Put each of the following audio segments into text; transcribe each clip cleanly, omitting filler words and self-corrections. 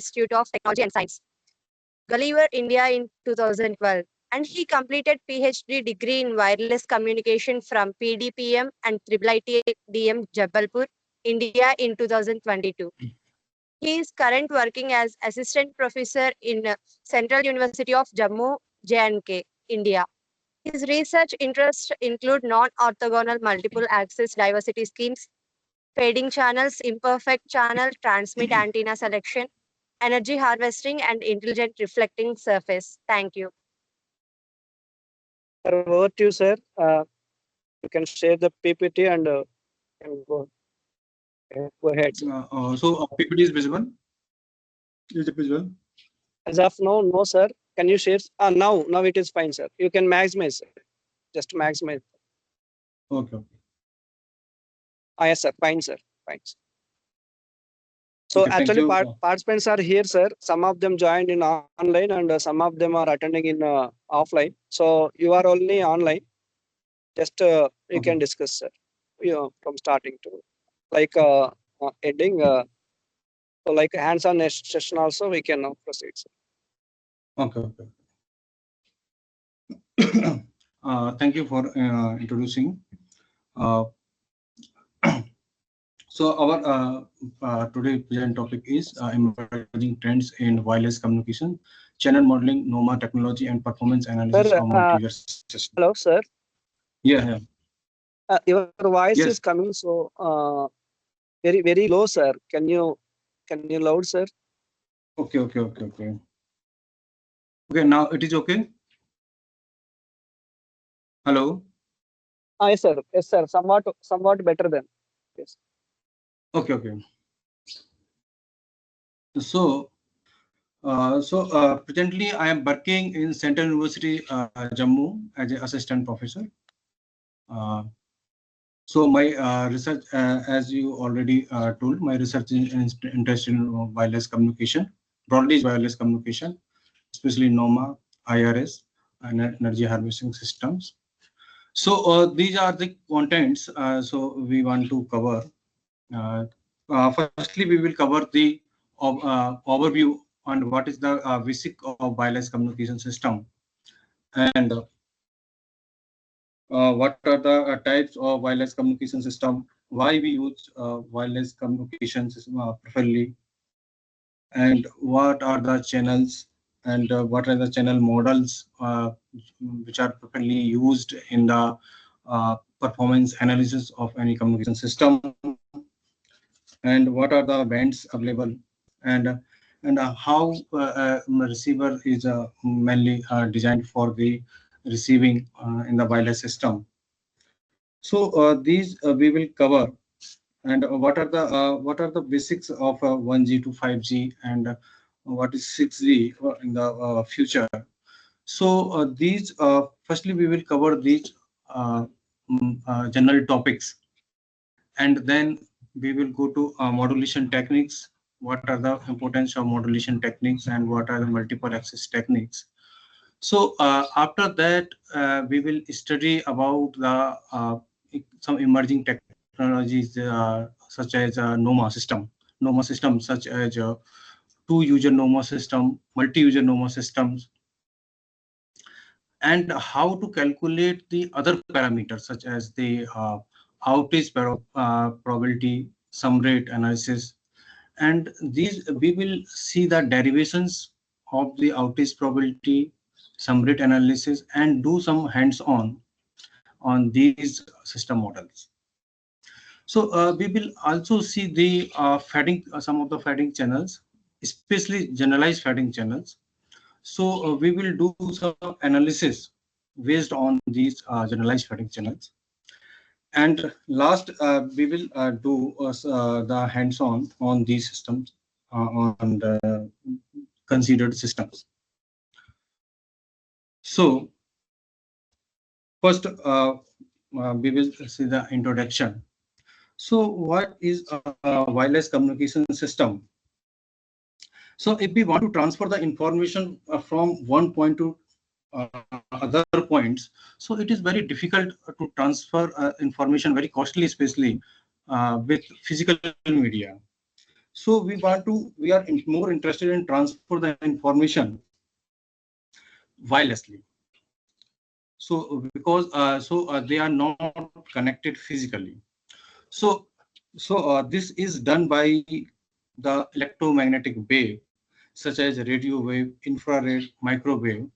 Institute of Technology and Science, Gulliver, India in 2012. And he completed PhD degree in wireless communication from PDPM and IIITDM Jabalpur, India in 2022. He is current working as assistant professor in Central University of Jammu, J&K, India. His research interests include non-orthogonal multiple access diversity schemes, fading channels, imperfect channel, transmit antenna selection, energy harvesting, and intelligent reflecting surface. Thank you. Over to you, sir. You can share the PPT and go ahead. So PPT is visible? Is it visible? As of now, no, sir. Can you share? Now it is fine, sir. You can maximize, sir. Just maximize. Okay. Yes, sir. Fine, sir. Fine. So Okay, actually, thank you. participants are here, sir. Some of them joined in online, and some of them are attending in offline. So you are only online. Just you can discuss, sir. From starting to like ending. So like hands-on session also we can proceed, sir. Okay. Thank you for introducing. So our today present topic is emerging trends in wireless communication, channel modeling, NOMA technology, and performance analysis Sir, of multi-user system. Hello, sir. Yeah. Your voice Yes. is coming so very low, sir. Can you loud, sir? Okay. Okay, now it is okay. Hello. Yes, sir. Yes, sir. Somewhat better than. Yes. Okay. So presently I am working in Central University Jammu as an assistant professor. So my research, as you already told, my research is interested in wireless communication, broadly wireless communication, especially NOMA, IRS, and energy harvesting systems. So these are the contents. So we want to cover. Firstly, we will cover the overview on what is the basic of wireless communication system, and what are the types of wireless communication system, why we use wireless communication system preferably, and what are the channels, and what are the channel models which are preferably used in the performance analysis of any communication system, and what are the bands available, and how receiver is mainly designed for the receiving in the wireless system. So these we will cover, and what are the basics of 1G to 5G, and what is 6G in the future. So these firstly we will cover these general topics, and then we will go to modulation techniques. What are the importance of modulation techniques, and what are the multiple access techniques? So after that, we will study about the some emerging technologies such as NOMA system such as two-user NOMA system, multi-user NOMA systems, and how to calculate the other parameters such as the outage probability, sum rate analysis, and these we will see the derivations of the outage probability, sum rate analysis, and do some hands-on on these system models. So we will also see the fading, some of the fading channels, especially generalized fading channels. So we will do some analysis based on these generalized fading channels. And last, we will do the hands-on on these systems, on the considered systems. So first, we will see the introduction. So what is a wireless communication system? So if we want to transfer the information from one point to other points, so it is very difficult to transfer information, very costly, especially with physical media. So we are more interested in transfer the information wirelessly. So because they are not connected physically. So this is done by the electromagnetic wave, such as radio wave, infrared, microwave,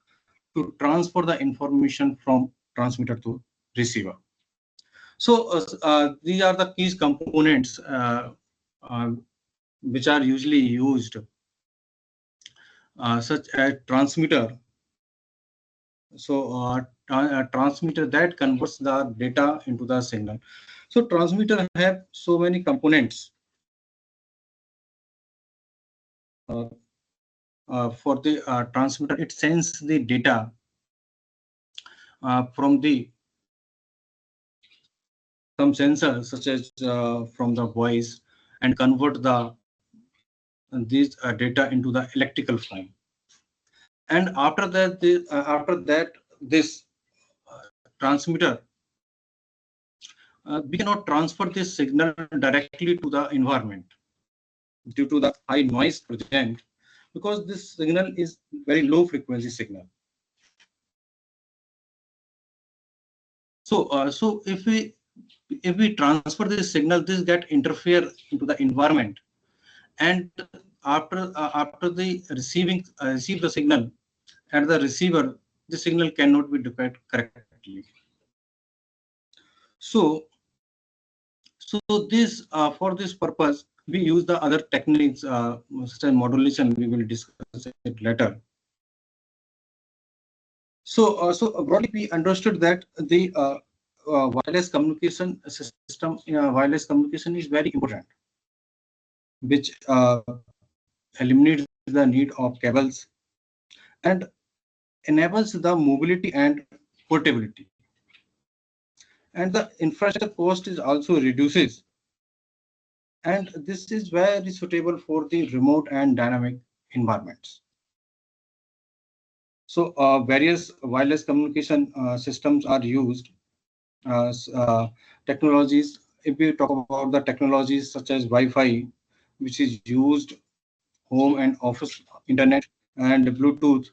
to transfer the information from transmitter to receiver. So these are the key components uh, which are usually used, such as transmitter. So transmitter that converts the data into the signal. So transmitter have so many components uh, for the transmitter. It sends the data from the some sensors, such as from the voice, and convert the these data into the electrical form. And after that, this transmitter, we cannot transfer this signal directly to the environment due to the high noise present, because this signal is very low frequency signal. So if we transfer this signal, this get interfere into the environment, and after the receive the signal at the receiver, the signal cannot be decoded correctly. So this for this purpose we use the other techniques, such as modulation. We will discuss it later. So broadly we understood that the wireless communication system, wireless communication is very important, which eliminates the need of cables and enables the mobility and portability. And the infrastructure cost is also reduces, and this is very suitable for the remote and dynamic environments. So various wireless communication systems are used. Technologies, if we talk about the technologies such as Wi-Fi, which is used home and office internet, and Bluetooth,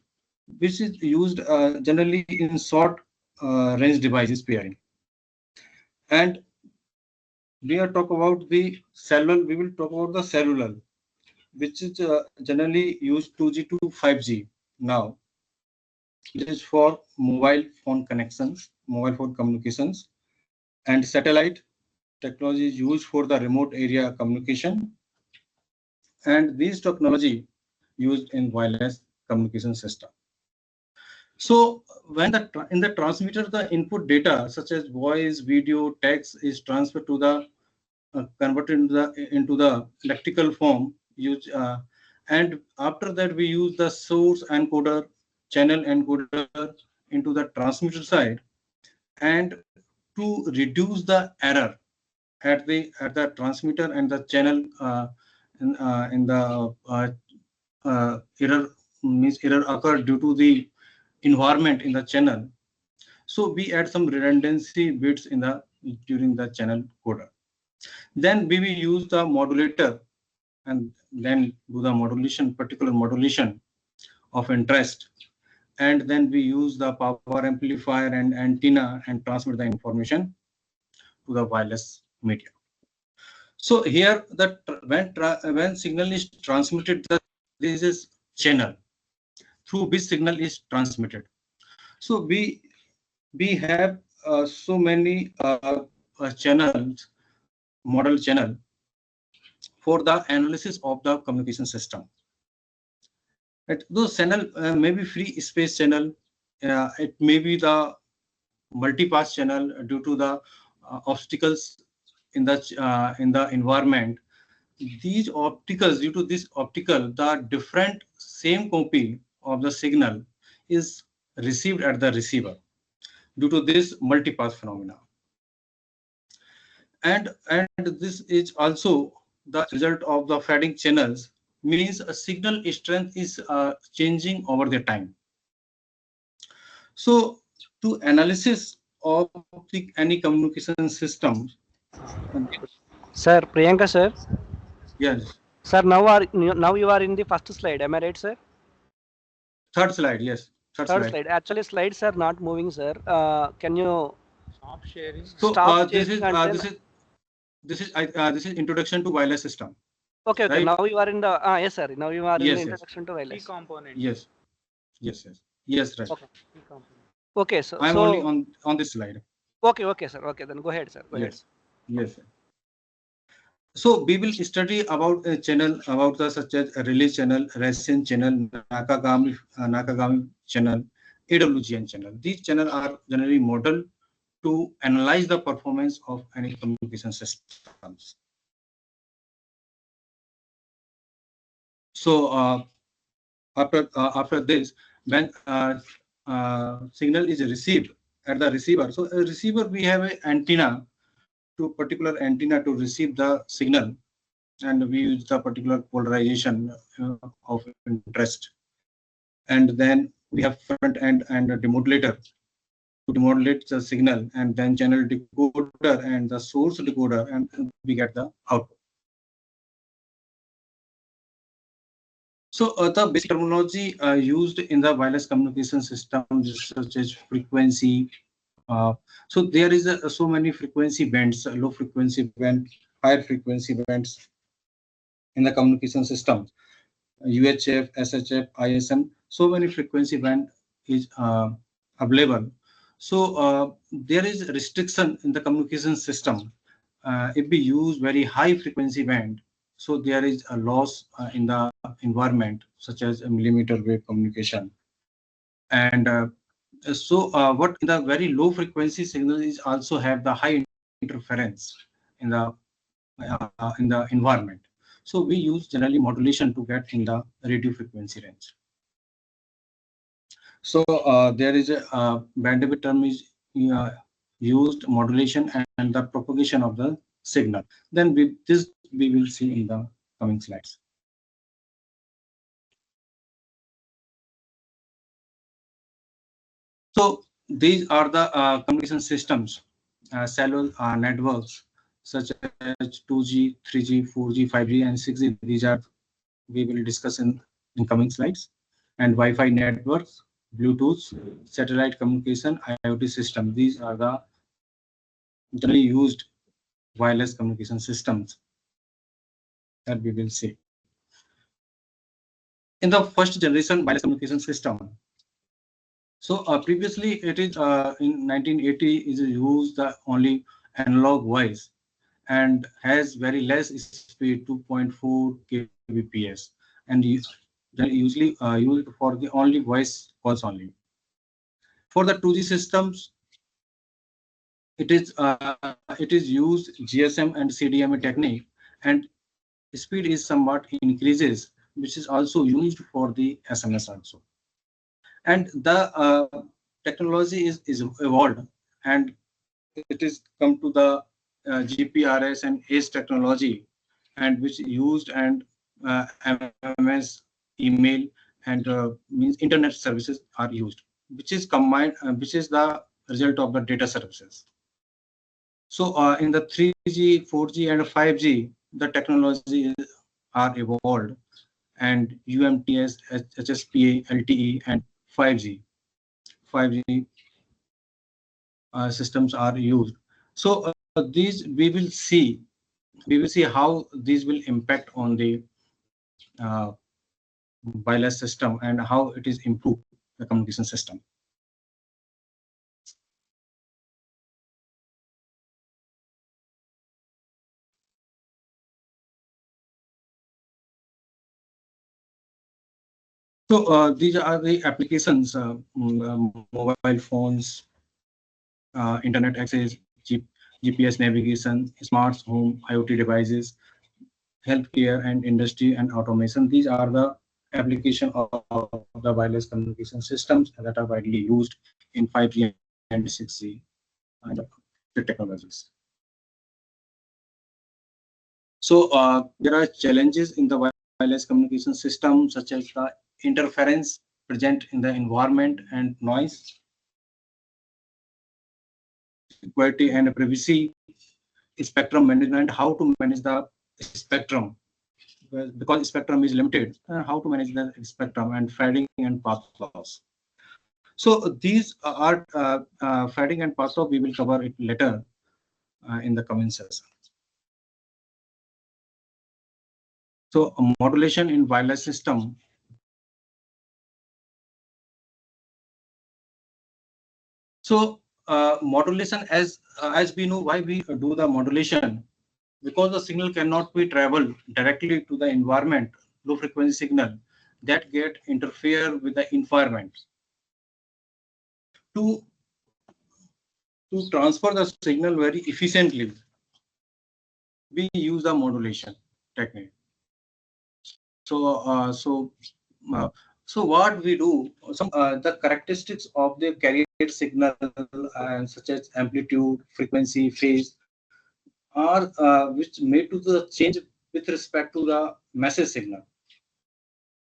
which is used generally in short range devices pairing. And we are talk about the cellular. We will talk about the cellular, which is generally used 2G to 5G now. It is for mobile phone connections, mobile phone communications, and satellite technology is used for the remote area communication. And these technology used in wireless communication system. So when in the transmitter, the input data such as voice, video, text is transferred to the converted into the electrical form. And after that we use the source encoder, channel encoder into the transmitter side, and to reduce the error at the transmitter and the channel, in the error means error occur due to the environment in the channel. So we add some redundancy bits in the during the channel coder. Then we will use the modulator and then do the modulation, particular modulation of interest. And then we use the power amplifier and antenna and transmit the information to the wireless media. So here that when signal is transmitted, this is channel through which signal is transmitted. So we have so many channels, model channel for the analysis of the communication system. Right? Those channel may be free space channel. It may be the multipass channel due to the obstacles in the environment. These opticals, due to this optical, the different same copy of the signal is received at the receiver due to this multipass phenomena. And this is also the result of the fading channels, means a signal strength is changing over the time. So to analysis of any communication system. Sir, Priyanka sir. Yes. Sir, now you are in the first slide. Am I right, sir? Third slide, yes. Third Third slide. slide. Actually, slides are not moving, sir. Can you Stop sharing. So stop this sharing is and then? this is introduction to wireless system. Okay, okay. Right? Now you are in the yes, sir. Now you are in the Yes, yes, introduction to Key wireless. component. yes, yes, yes, yes, right. Okay. Key component. Okay, so I'm only on this slide. okay, okay, sir. Okay, then go ahead, sir. Go ahead. Yes, yes. So we will study about a channel about the such as a release channel, Russian channel, Nakagami channel, AWGN channel. These channels are generally modeled to analyze the performance of any communication systems. So after this, when signal is received at the receiver, so a receiver we have an antenna to particular antenna to receive the signal, and we use the particular polarization of interest, and then we have front end and a demodulator to demodulate the signal, and then channel decoder and the source decoder, and we get the output. So the basic terminology used in the wireless communication system such as frequency. So there is so many frequency bands, low frequency band, higher frequency bands in the communication system. UHF, SHF, ISM, so many frequency band is available. So there is restriction in the communication system. If we use very high frequency band, so there is a loss in the environment, such as a millimeter wave communication. And what in the very low frequency signal is also have the high interference in the environment. So we use generally modulation to get in the radio frequency range. So there is a bandwidth term is used modulation and the propagation of the signal. Then this we will see in the coming slides. So these are the communication systems, cellular networks such as 2G, 3G, 4G, 5G, and 6G. These are we will discuss in coming slides. And Wi-Fi networks, Bluetooth, satellite communication, IoT system. These are the generally used wireless communication systems that we will see. In the first generation wireless communication system, so previously it is in 1980 is used the only analog voice and has very less speed, 2.4 kbps, and usually used for the only voice calls only. For the 2G systems, it is used GSM and CDMA technique, and speed is somewhat increases, which is also used for the SMS also. And the technology is evolved, and it is come to the GPRS and ACE technology, and which used and MMS, email, and means internet services are used, which is combined, which is the result of the data services. So in the 3G, 4G, and 5G, the technology are evolved, and UMTS, HSPA, LTE, and 5G, 5G systems are used. So these we will see how these will impact on the uh, wireless system and how it is improved the communication system. So these are the applications, mobile phones, internet access, GPS navigation, smart home, IoT devices, healthcare and industry and automation. These are the application of the wireless communication systems that are widely used in 5G and 6G and the technologies. So there are challenges in the wireless communication system, such as the interference present in the environment and noise, security and privacy, spectrum management, how to manage the spectrum because spectrum is limited, how to manage the spectrum and fading and path loss. So these are fading and path loss. We will cover it later in the coming session. So modulation in wireless system. So modulation, as we know why we do the modulation, because the signal cannot be traveled directly to the environment, low frequency signal that get interfere with the environment. To transfer the signal very efficiently, we use the modulation technique. So so what we do, some the characteristics of the carrier signal, such as amplitude, frequency, phase, are which made to the change with respect to the message signal.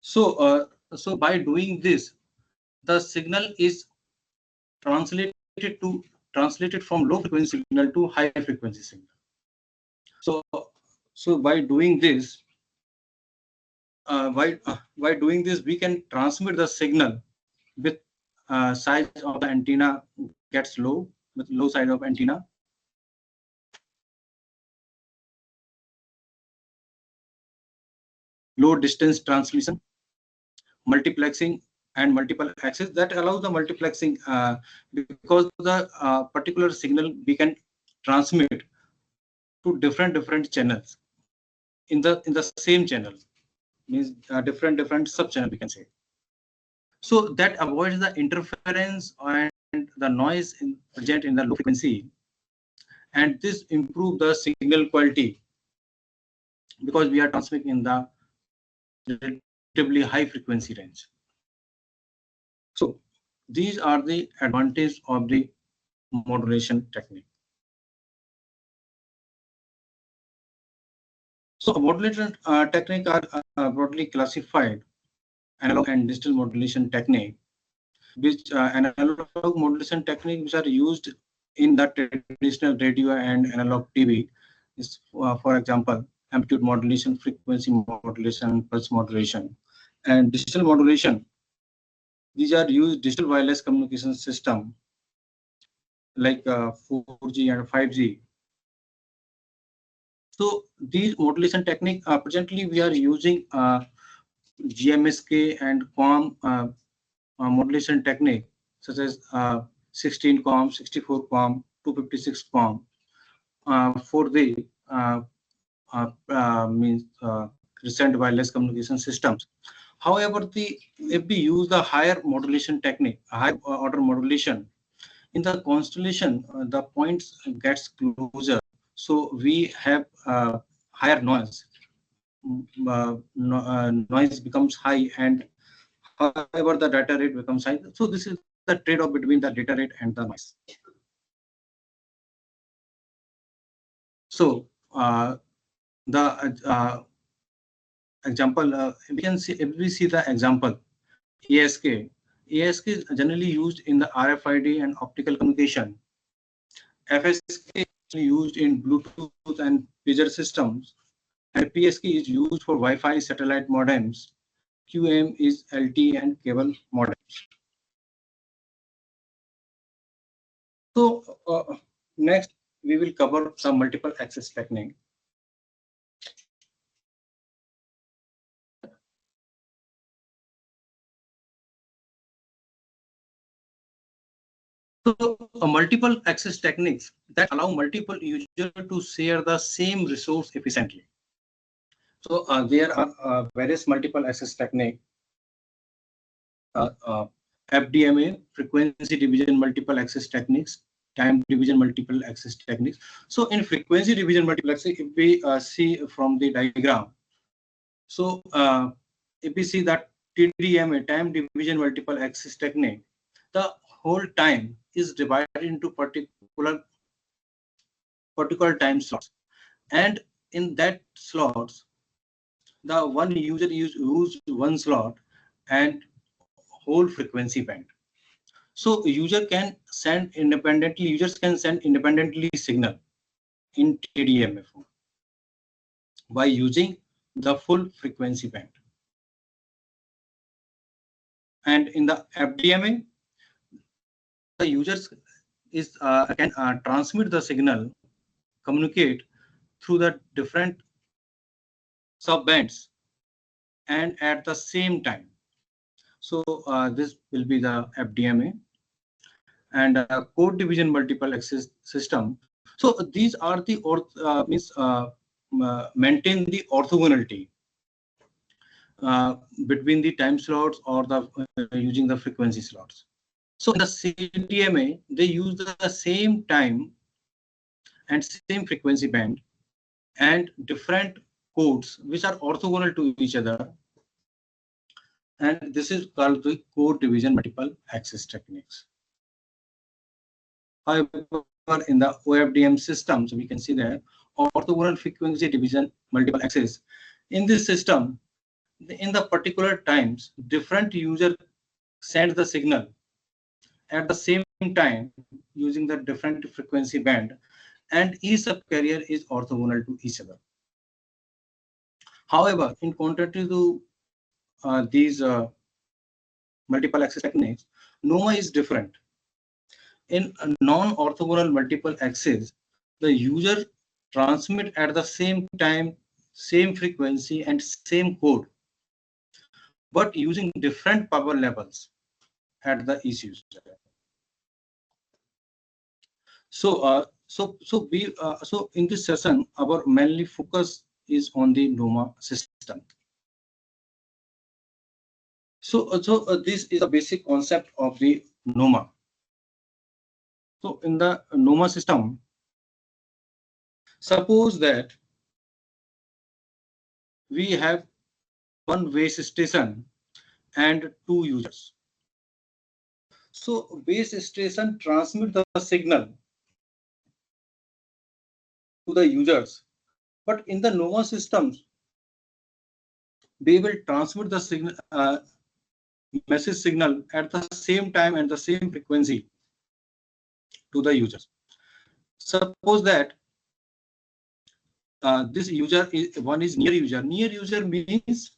So so by doing this, the signal is translated from low frequency signal to high frequency signal. So so by doing this, by doing this, we can transmit the signal with size of the antenna gets low, with low size of antenna. Low distance transmission, multiplexing, and multiple access that allows the multiplexing because the particular signal we can transmit to different channels in the same channel, means different sub channel we can say. So that avoids the interference and the noise present in the low frequency, and this improve the signal quality because we are transmitting in the relatively high frequency range. So these are the advantages of the modulation technique. So modulation technique are broadly classified: analog and digital modulation technique, which analog modulation technique which are used in the traditional radio and analog TV is, for example, amplitude modulation, frequency modulation, pulse modulation. And digital modulation, these are used digital wireless communication system like 4G and 5G. So these modulation technique, presently we are using GMSK and QAM modulation technique, such as 16 QAM, 64 QAM, 256 QAM for the means recent wireless communication systems. However, if we use the higher modulation technique, high order modulation, in the constellation, the points gets closer, so we have higher noise. Noise becomes high, and however the data rate becomes high. So this is the trade-off between the data rate and the noise. So the example we can see, if we see the example ASK. ASK is generally used in the RFID and optical communication. FSK is used in Bluetooth and pager systems, and PSK is used for Wi-Fi satellite modems. QM is LTE and cable modems. So next we will cover some multiple access technique. So multiple access techniques that allow multiple users to share the same resource efficiently. So there are various multiple access techniques. FDMA, frequency division multiple access techniques, time division multiple access techniques. So in frequency division multiple access, if we see from the diagram, so if we see that TDMA, time division multiple access technique, the whole time is divided into particular time slots, and in that slots, the one user use one slot and whole frequency band. So users can send independently signal in TDMA form by using the full frequency band. And in the FDMA, the users can transmit the signal, communicate through the different sub-bands and at the same time. So this will be the FDMA. And code division multiple access system. So these are the maintain the orthogonality between the time slots or the using the frequency slots. So in the CDMA, they use the same time and same frequency band and different codes which are orthogonal to each other. And this is called the code division multiple access techniques. However, in the OFDM systems, we can see that orthogonal frequency division multiple access. In this system, in the particular times, different user send the signal at the same time using the different frequency band, and each subcarrier is orthogonal to each other. However, in contrast to these multiple access techniques, NOMA is different. In a non-orthogonal multiple access, the user transmit at the same time, same frequency and same code, but using different power levels at the each user. So in this session, our mainly focus is on the NOMA system. So this is a basic concept of the NOMA. So in the NOMA system, suppose that we have one base station and two users. So base station transmit the signal to the users, but in the NOMA systems, they will transmit the signal message signal at the same time and the same frequency to the users. Suppose that this user is one is near user. Near user means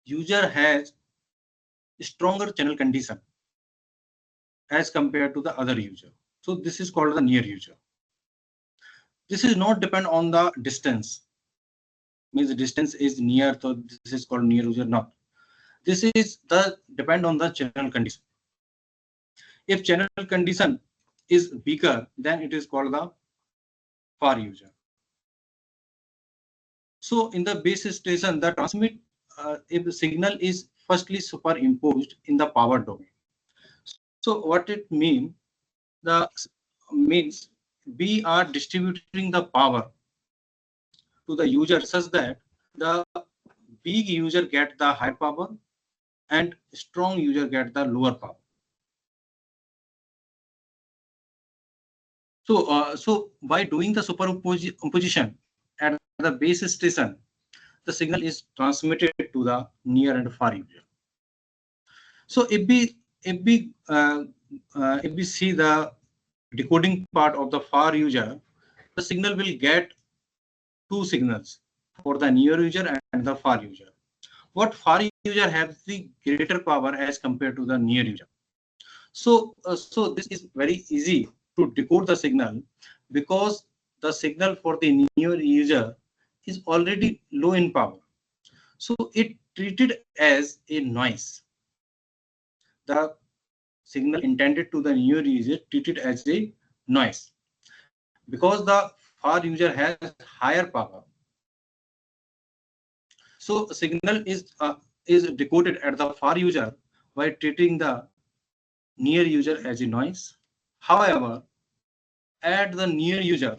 user has stronger channel condition as compared to the other user. So this is called the near user. This is not depend on the distance. Means the distance is near, so this is called near user. Not. This is the depend on the channel condition. If channel condition is bigger, then it is called the far user. So in the base station, the transmit if the signal is firstly superimposed in the power domain. So what it means we are distributing the power to the user such that the big user get the high power and strong user get the lower power. So by doing the superimposition at the base station, the signal is transmitted to the near and far user. So if we see the decoding part of the far user, the signal will get two signals for the near user and the far user. What far user has the greater power as compared to the near user. So this is very easy to decode the signal because the signal for the near user is already low in power. So it treated as a noise. The signal intended to the near user treated as a noise because the far user has higher power. So signal is decoded at the far user by treating the near user as a noise. However, at the near user,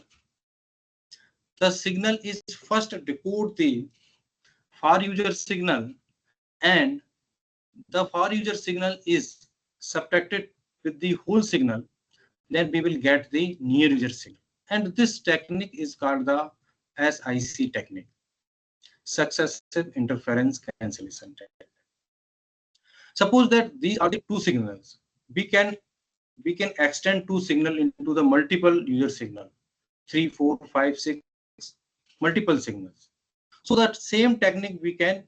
the signal is first decode the far user signal, and the far user signal is subtracted with the whole signal. Then we will get the near user signal. And this technique is called the SIC technique, successive interference cancellation technique. Suppose that these are the two signals. We can extend two signal into the multiple user signal, 3, 4, 5, 6, multiple signals. So that same technique we can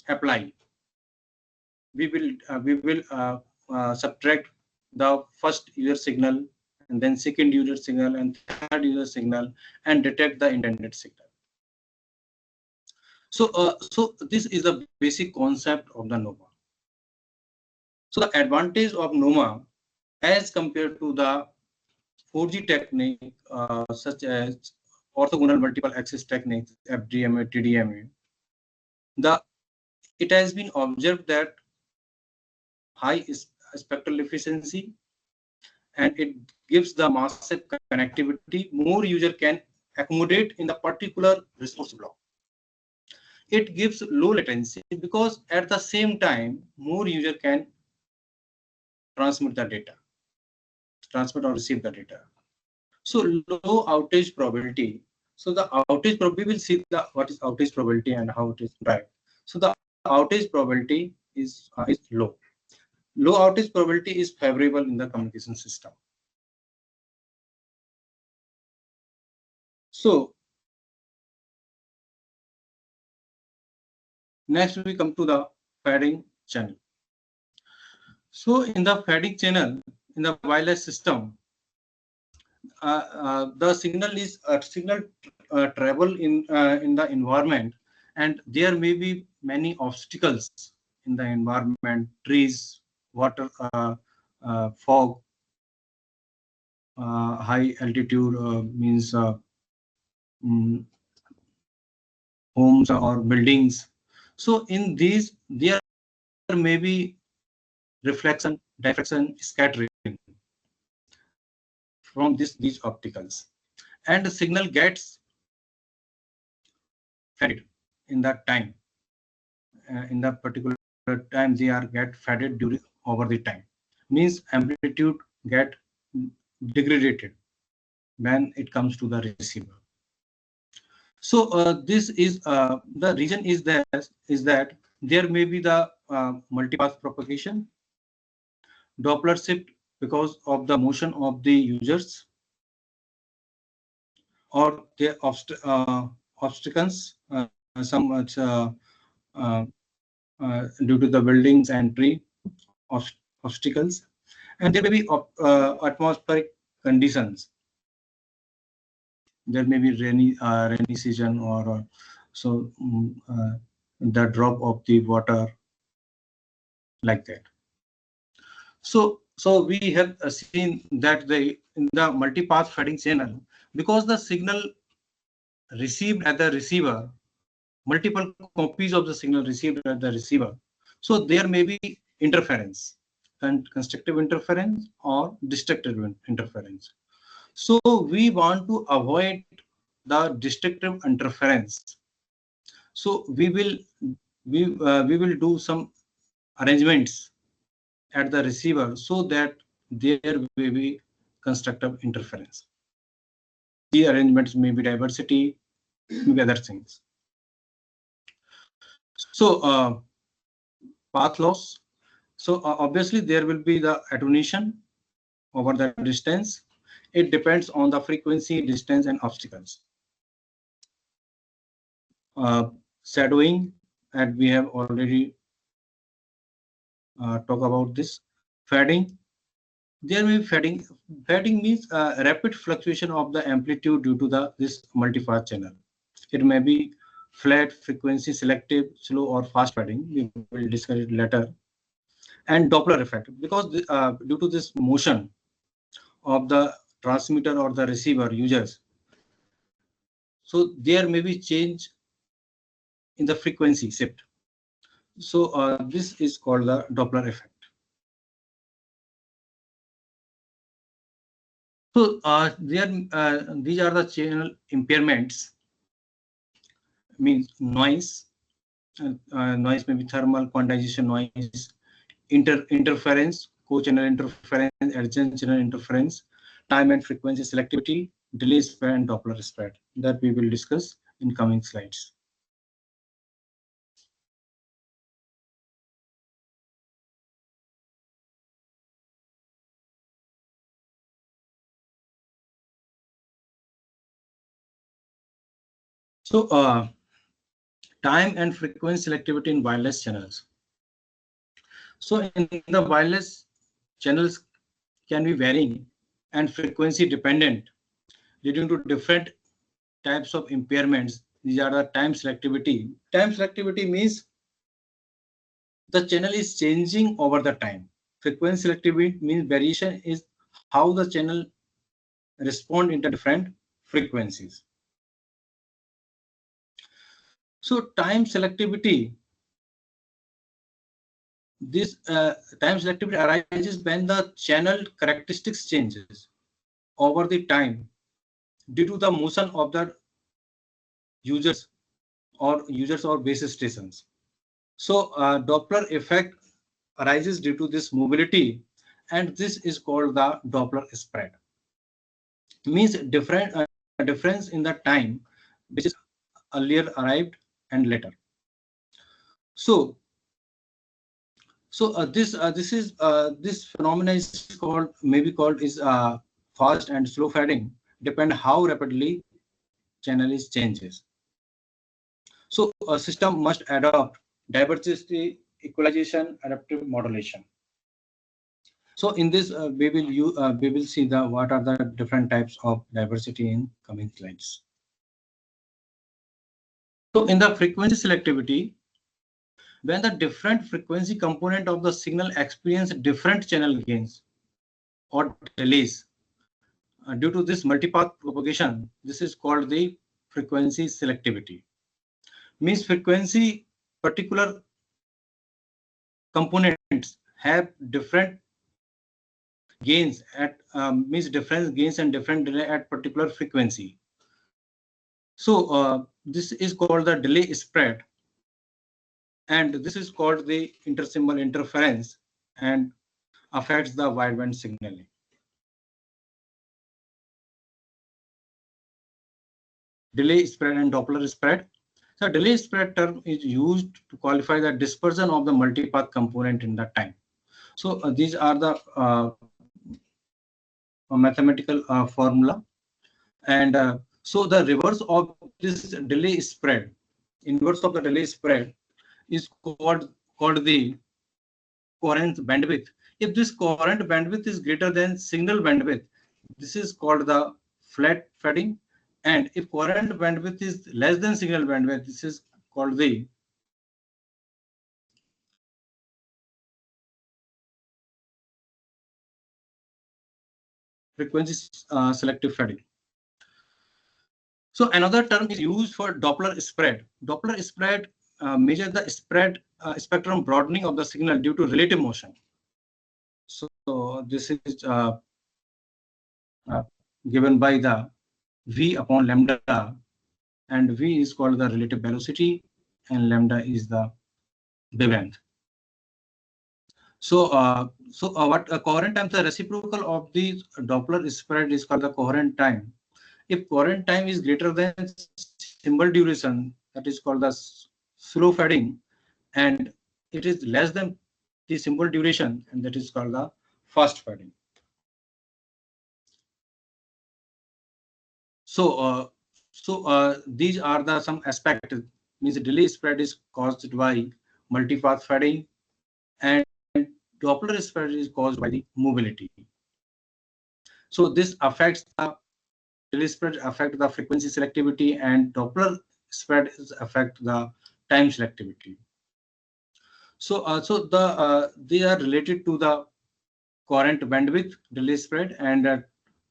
apply. We will subtract the first user signal, and then second user signal, and third user signal, and detect the intended signal. So this is the basic concept of the NOMA. So the advantage of NOMA as compared to the 4G technique, such as orthogonal multiple access techniques, FDMA, TDMA, it has been observed that high spectral efficiency, and it gives the massive connectivity. More user can accommodate in the particular resource block. It gives low latency because at the same time, more user can transmit the data, transmit or receive the data. So low outage probability. So the outage probability, we will see the what is outage probability and how it is derived. So the outage probability is low. Low outage probability is favorable in the communication system. So next we come to the fading channel. So in the fading channel in the wireless system, the signal travel in the environment, and there may be many obstacles in the environment, trees, water, fog, high altitude means mm, homes or buildings. So in these there may be reflection, diffraction, scattering from these opticals, and the signal gets faded in that time. In that particular time, they are get faded during over the time. Means amplitude get degraded when it comes to the receiver. So this is the reason is that there may be the multipath propagation, Doppler shift because of the motion of the users, or the obstacles, some uh, due to the buildings and tree obstacles, and there may be atmospheric conditions. There may be rainy season, or the drop of the water, like that. So we have seen that in the multipath fading channel, because the signal received at the receiver, multiple copies of the signal received at the receiver, so there may be interference, and constructive interference or destructive interference. So we want to avoid the destructive interference. So we will do some arrangements at the receiver so that there may be constructive interference. The arrangements may be diversity, maybe other things. So path loss. So obviously there will be the attenuation over the distance. It depends on the frequency, distance, and obstacles. Shadowing, and we have already talked about this. Fading. There may be fading. Fading means rapid fluctuation of the amplitude due to this multipath channel. It may be flat, frequency selective, slow, or fast fading. We will discuss it later. And Doppler effect, because due to this motion of the transmitter or the receiver users, so there may be change in the frequency shift. So this is called the Doppler effect. So these are the channel impairments. Means noise. Noise may be thermal, quantization noise, interference, co-channel interference, adjacent channel interference, time and frequency selectivity, delay spread, and Doppler spread, that we will discuss in coming slides. So time and frequency selectivity in wireless channels. So in the wireless channels can be varying and frequency dependent, leading to different types of impairments. These are the time selectivity. Time selectivity means the channel is changing over the time. Frequency selectivity means variation is how the channel respond into different frequencies. So time selectivity, this time selectivity arises when the channel characteristics changes over the time due to the motion of the users or base stations. So Doppler effect arises due to this mobility, and this is called the Doppler spread. Means difference in the time which is earlier arrived and later. So this phenomena is called fast and slow fading, depend how rapidly channel is changes. So a system must adopt diversity, equalization, adaptive modulation. So in this we will see the what are the different types of diversity in coming slides. So in the frequency selectivity, when the different frequency component of the signal experience different channel gains or delays due to this multipath propagation, this is called the frequency selectivity. Means frequency particular components have different gains at means different gains and different delay at particular frequency. So this is called the delay spread, and this is called the intersymbol interference and affects the wideband signaling. Delay spread and Doppler spread. So delay spread term is used to qualify the dispersion of the multipath component in the time. So these are the mathematical formula, and so the reverse of this delay spread, inverse of the delay spread, is called the coherent bandwidth. If this coherent bandwidth is greater than signal bandwidth, this is called the flat fading, and if coherent bandwidth is less than signal bandwidth, this is called the frequency selective fading. So another term is used for Doppler spread. Doppler spread measures the spread spectrum broadening of the signal due to relative motion. So this is given by the V upon lambda, and V is called the relative velocity and lambda is the wavelength. So what coherent time, the reciprocal of the Doppler spread is called the coherent time. If coherent time is greater than symbol duration, that is called the slow fading, and it is less than the symbol duration, and that is called the fast fading. So these are the some aspects. Means delay spread is caused by multipath fading, and Doppler spread is caused by the mobility. So this affects the delay spread affect the frequency selectivity, and Doppler spread affect the time selectivity. So they are related to the coherent bandwidth, delay spread, and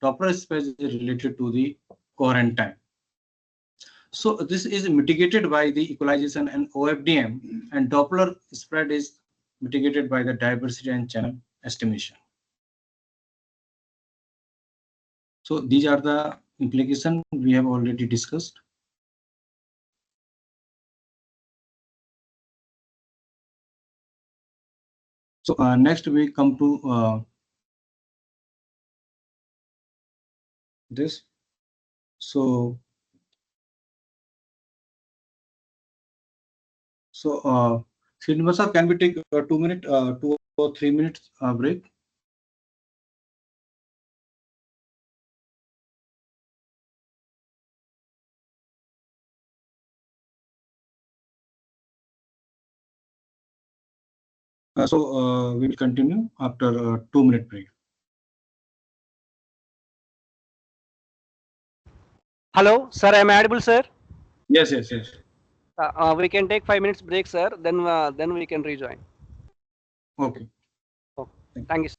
Doppler spread is related to the coherent time. So this is mitigated by the equalization and OFDM, and Doppler spread is mitigated by the diversity and channel estimation. So these are the implications we have already discussed. So next we come to this. So Srinivasa, can we take 2 or 3 minutes break? We will continue after a 2-minute break. Hello, sir. Am I audible, sir? Yes, yes, yes. We can take 5 minutes break, sir. Then we can rejoin. Okay. Oh, Thank you. thank you, sir.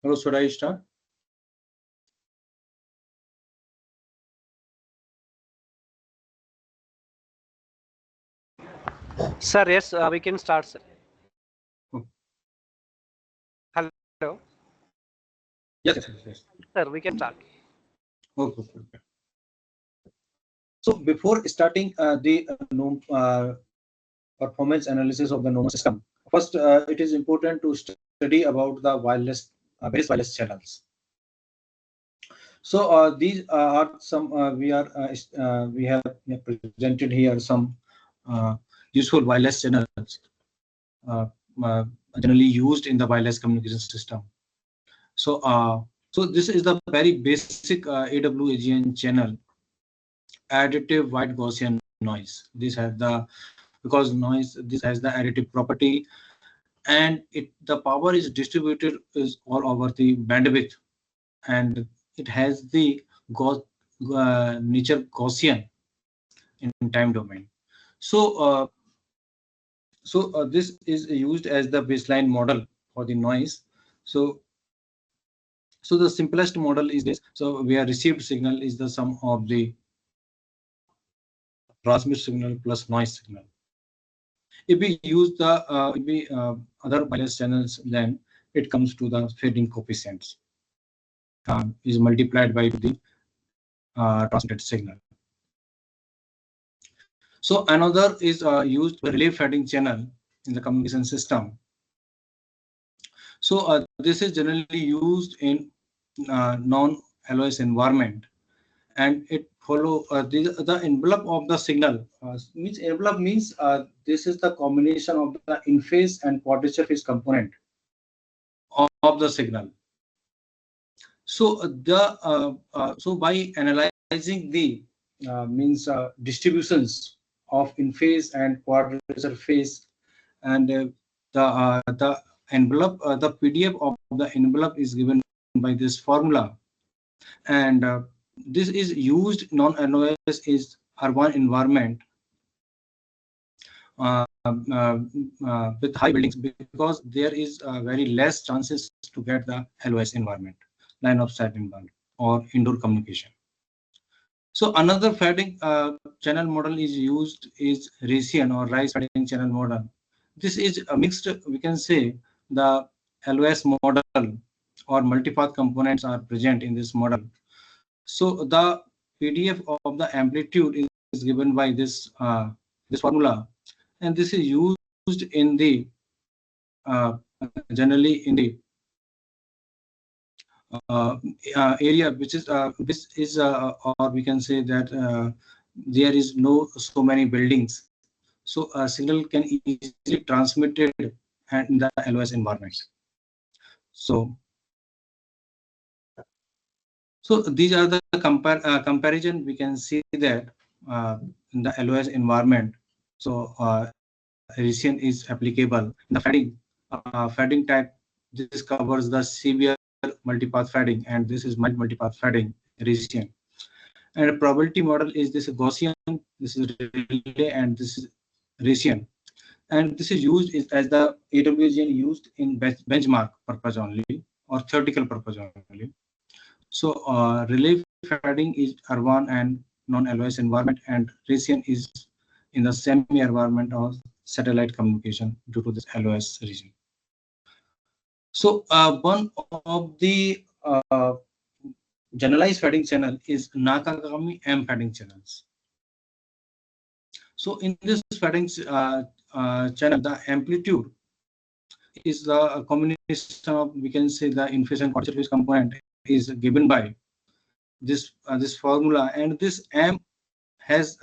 Hello, should I start? Sir, yes, we can start, sir. Oh. Hello. Yes. Sir, we can start. Okay. So before starting the performance analysis of the NOMO system, first it is important to study about the wireless various wireless channels. So these are some we have presented here some useful wireless channels uh, uh, generally used in the wireless communication system. So this is the very basic AWAGN channel, additive white Gaussian noise. This has the this has the additive property, and the power is distributed is all over the bandwidth, and it has the nature Gaussian in time domain. So this is used as the baseline model for the noise. So the simplest model is this. So where received signal is the sum of the transmit signal plus noise signal. If we use the other wireless channels, then it comes to the fading coefficients is multiplied by the transmitted signal. So another is used relay fading channel in the communication system. So this is generally used in non-LOS environment, and it follow the envelope of the signal. Means envelope means this is the combination of the in phase and quadrature phase component of the signal. So so by analyzing the means distributions of in phase and quadrature phase, and the envelope, the PDF of the envelope is given by this formula, and this is used non-NOS is urban environment with high buildings, because there is very less chances to get the LOS environment, line of sight environment, or indoor communication. So another fading channel model is used is Raytheon or rice fading channel model. This is a mixed, we can say, the LOS model or multipath components are present in this model. So the PDF of the amplitude is given by this this formula, and this is used in the generally in the area which is this is or we can say that there is no so many buildings, so a signal can easily transmitted and in the LOS environment. So these are the comparison. We can see that in the LOS environment, so Raytheon is applicable. The fading type, this covers the severe multipath fading, and this is mild multipath fading, Raytheon. And a probability model is this Gaussian, this is relay, and this is Raytheon. And this is used as the AWGN used in benchmark purpose only or theoretical purpose only. So relay fading is urban and non-LOS environment, and Raytheon is in the semi-environment or satellite communication due to this LOS region. So one of the generalized fading channel is Nakagami M fading channels. So in this fading channel, the amplitude is the combination of, we can say, the in phase and quadrature phase component is given by this formula, and this M has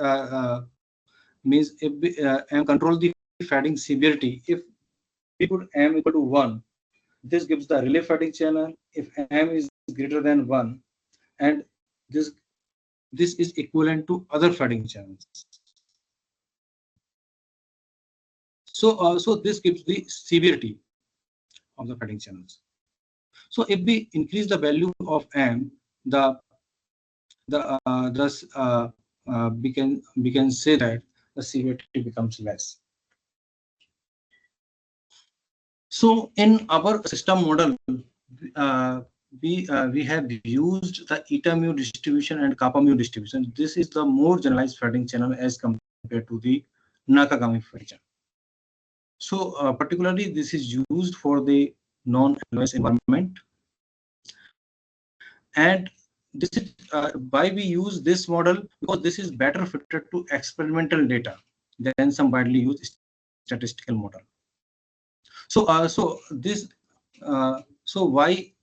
means if M control the fading severity. If we put M equal to 1, this gives the relay fading channel. If M is greater than 1, and this is equivalent to other fading channels. So this gives the severity of the fading channels. So if we increase the value of M, we can say that the severity becomes less. So in our system model, we have used the eta mu distribution and kappa mu distribution. This is the more generalized fading channel as compared to the Nakagami fading channel. So particularly this is used for the non-LOS environment, and this is why we use this model, because this is better fitted to experimental data than some widely used statistical model. So why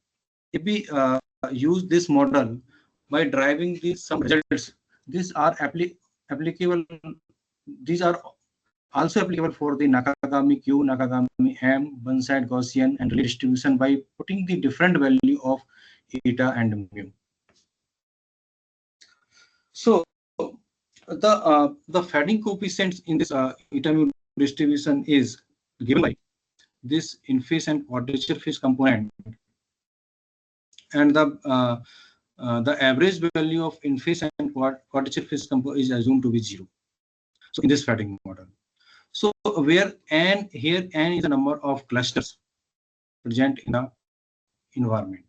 if we use this model by driving these some results, these are applicable. These are also applicable for the Nakagami Q, Nakagami M, one-side Gaussian, and relay distribution by putting the different value of eta and mu. So the fading coefficients in this eta mu distribution is given by this in-phase and quadrature phase component, and the average value of in-phase and quadrature phase component is assumed to be 0. So in this fading model, so where n here n is the number of clusters present in the environment.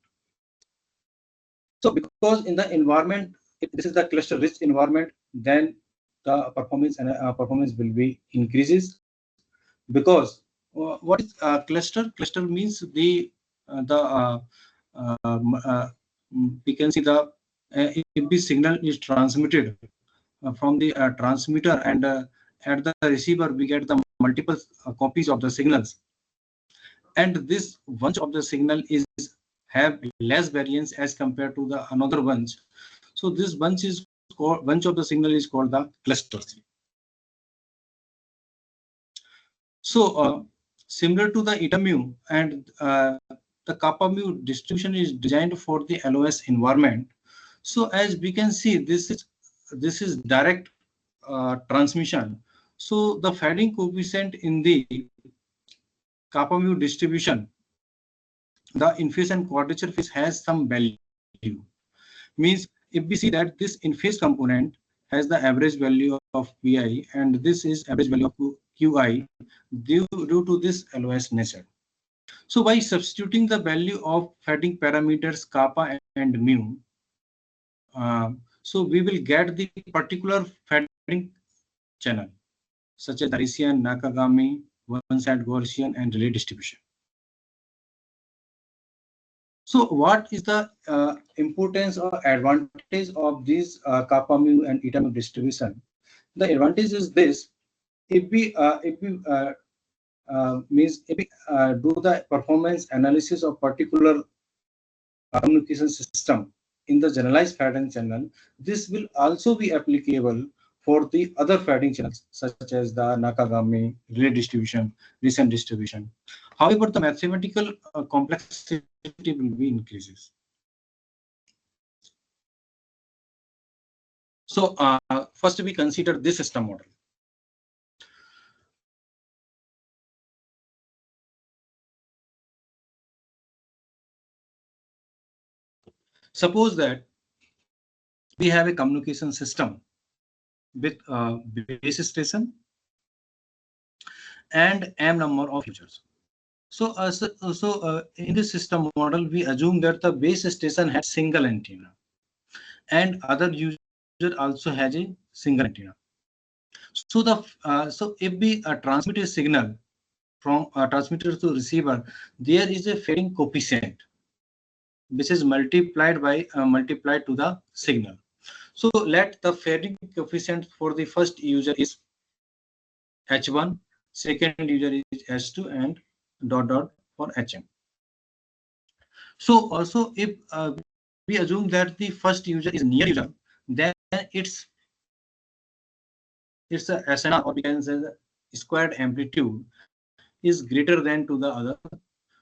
So because in the environment, if this is the cluster rich environment, then the performance and performance will be increases, because what is cluster? Cluster means the we can see the if the signal is transmitted from the transmitter, and at the receiver we get the multiple copies of the signals, and this bunch of the signal is have less variance as compared to the another bunch. So this bunch is called, bunch of the signal is called the clusters. So similar to the eta mu, and the kappa mu distribution is designed for the LOS environment. So as we can see, this is direct transmission. So the fading coefficient in the kappa mu distribution, the in-phase and quadrature phase has some value. Means if we see that this in-phase component has the average value of Pi, and this is average value of Qi due to this LOS nature. So by substituting the value of fading parameters kappa and mu, so we will get the particular fading channel, such as the Rician, Nakagami, one-side Gaussian, and relay distribution. So what is the importance or advantage of this kappa mu and eta mu distribution? The advantage is this: if we do the performance analysis of particular communication system in the generalized fading channel, this will also be applicable for the other fading channels, such as the Nakagami, relay distribution, recent distribution. However, the mathematical complexity will be increases. So first we consider this system model. Suppose that we have a communication system with base station and m number of users. So in this system model, we assume that the base station has single antenna, and other user also has a single antenna. So so if we transmit a signal from transmitter to receiver, there is a fading coefficient which is multiplied to the signal. So let the fading coefficient for the first user is H1, second user is H2, and dot dot for HM. So also if we assume that the first user is near user, then its a SNR, or we can say the squared amplitude, is greater than to the other.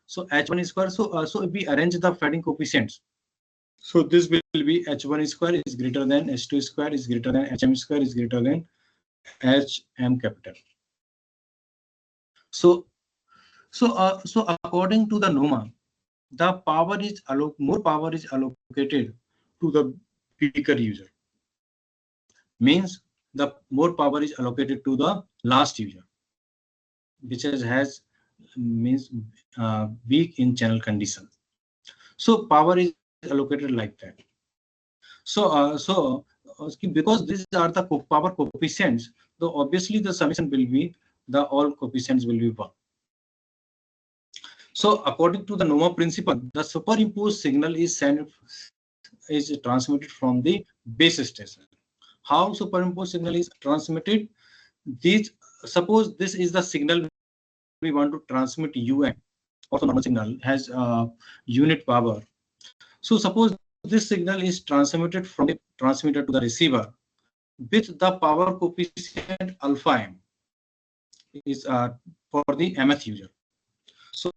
So H1 is square. So if we arrange the fading coefficients, so this will be H1 square is greater than H2 square is greater than HM square is greater than HM capital. So according to the NOMA, the power is more power is allocated to the weaker user. Means the more power is allocated to the last user, which has means weak in channel condition. So power is allocated like that. Because these are the power coefficients, so obviously the summation will be the all coefficients will be 1. So according to the NOMA principle, the superimposed signal is transmitted from the base station. How superimposed signal is transmitted? These, suppose this is the signal we want to transmit UN, also normal signal has unit power. So suppose this signal is transmitted from the transmitter to the receiver with the power coefficient alpha m is for the mth user. So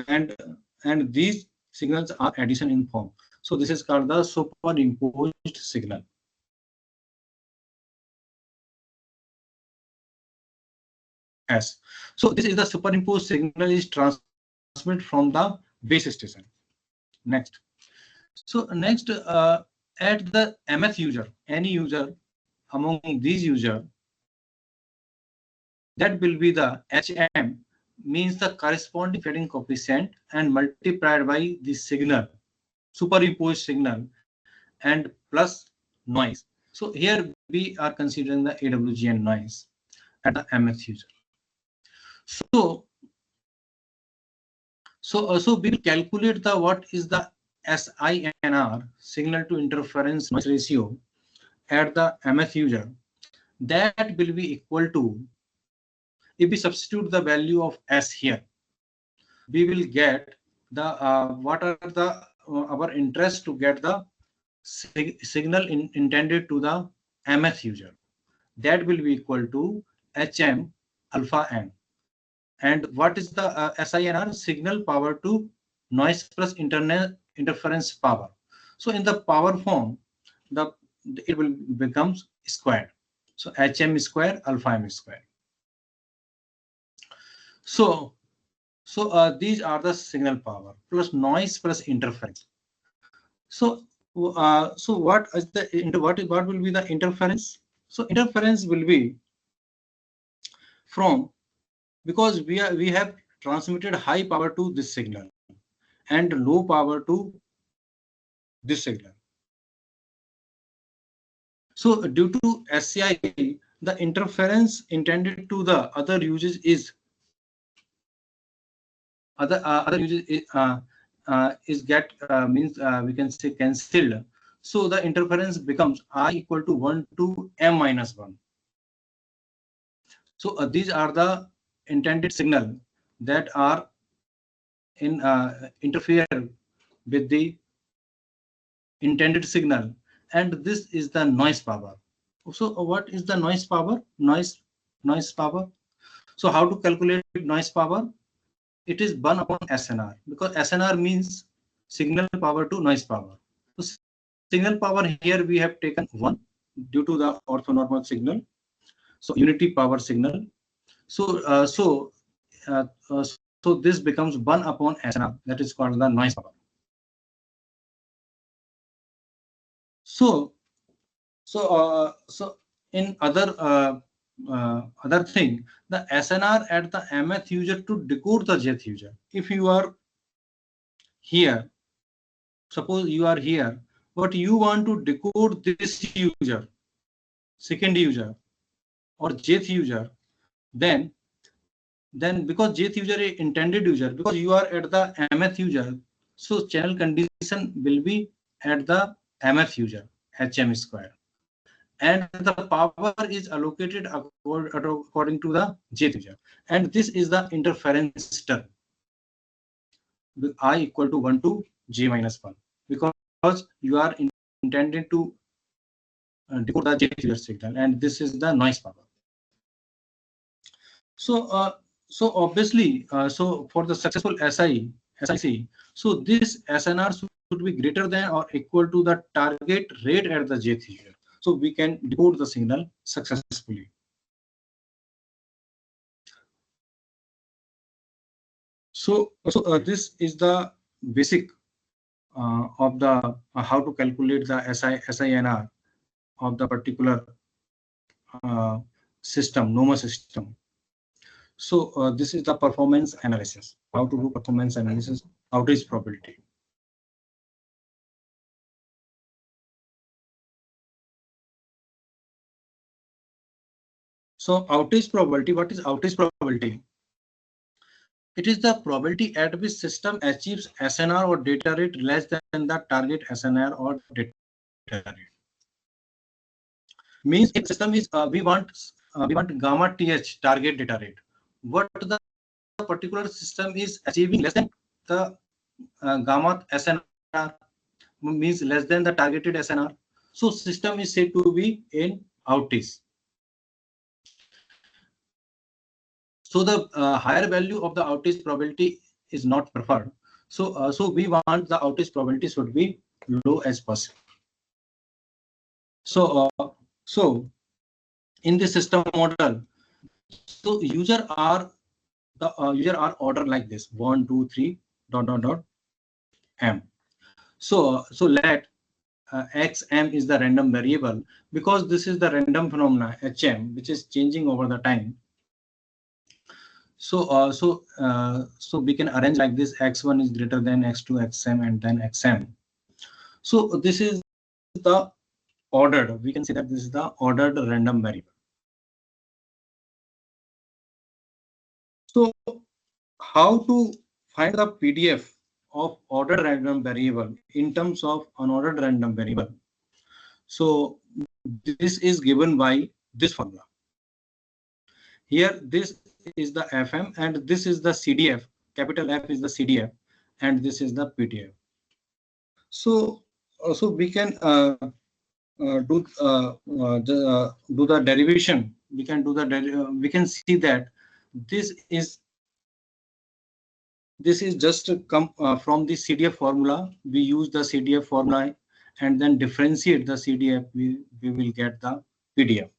and these signals are addition in form. So this is called the superimposed signal. S. So this is the superimposed signal is transmitted from the base station. Next. So next, at the mth user, any user among these users, that will be the HM, means the corresponding fading coefficient and multiplied by the signal, superimposed signal, and plus noise. So here we are considering the AWGN noise at the mth user. So so we will calculate the what is the SINR, signal to interference noise ratio, at the mth user. That will be equal to, if we substitute the value of S here, we will get the what are the our interest to get the signal intended to the mth user. That will be equal to HM alpha n. And what is the SINR? Signal power to noise plus interference power. So in the power form, it will becomes squared. So HM square alpha m square. So these are the signal power plus noise plus interference. So what is the what will be the interference? So interference will be from, because we have transmitted high power to this signal and low power to this signal. So due to SCI, the interference intended to the other uses is other uses is get means we can say cancelled. So the interference becomes I equal to 1 to m minus 1. So these are the intended signal that are in interfere with the intended signal, and this is the noise power. So what is the noise power? Noise power. So how to calculate noise power? It is 1 upon SNR, because SNR means signal power to noise power. So signal power here we have taken 1 due to the orthonormal signal. So unity power signal. So so this becomes 1 upon SNR. That is called the noise power. So in other thing, the SNR at the mth user to decode the jth user. If you are here, suppose you are here, but you want to decode this user, second user, or jth user, then because jth user is intended user, because you are at the mth user, so channel condition will be at the mth user, HM square. And the power is allocated according to the jth user, and this is the interference term with I equal to 1 to j minus 1, because you are intended to decode the jth user signal, and this is the noise power. So obviously, so for the successful SIC, so this SNR should be greater than or equal to the target rate at the jth user, so we can decode the signal successfully. So this is the basic of the how to calculate the SINR of the particular system, NOMA system. So this is the performance analysis. How to do performance analysis, outage probability. So outage probability, what is outage probability? It is the probability at which system achieves SNR or data rate less than the target SNR or data rate. Means if system is we want gamma th target data rate, what the particular system is achieving less than the gamma SNR, means less than the targeted SNR. So system is said to be in outage. So the higher value of the outage probability is not preferred. So we want the outage probability should be low as possible. So in this system model, so user are ordered like this: 1, 2, 3, dot dot dot m. So let xm is the random variable, because this is the random phenomena hm, which is changing over the time. So we can arrange like this: x1 is greater than x2, xm, and then xm. So this is the ordered. We can say that this is the ordered random variable. So how to find the PDF of ordered random variable in terms of unordered random variable? So this is given by this formula. Here, this is the FM and this is the CDF. Capital F is the CDF and this is the PDF. So we can do the derivation. We can do the we can see that this is just come from the CDF formula. We use the CDF formula and then differentiate the CDF. We will get the PDF.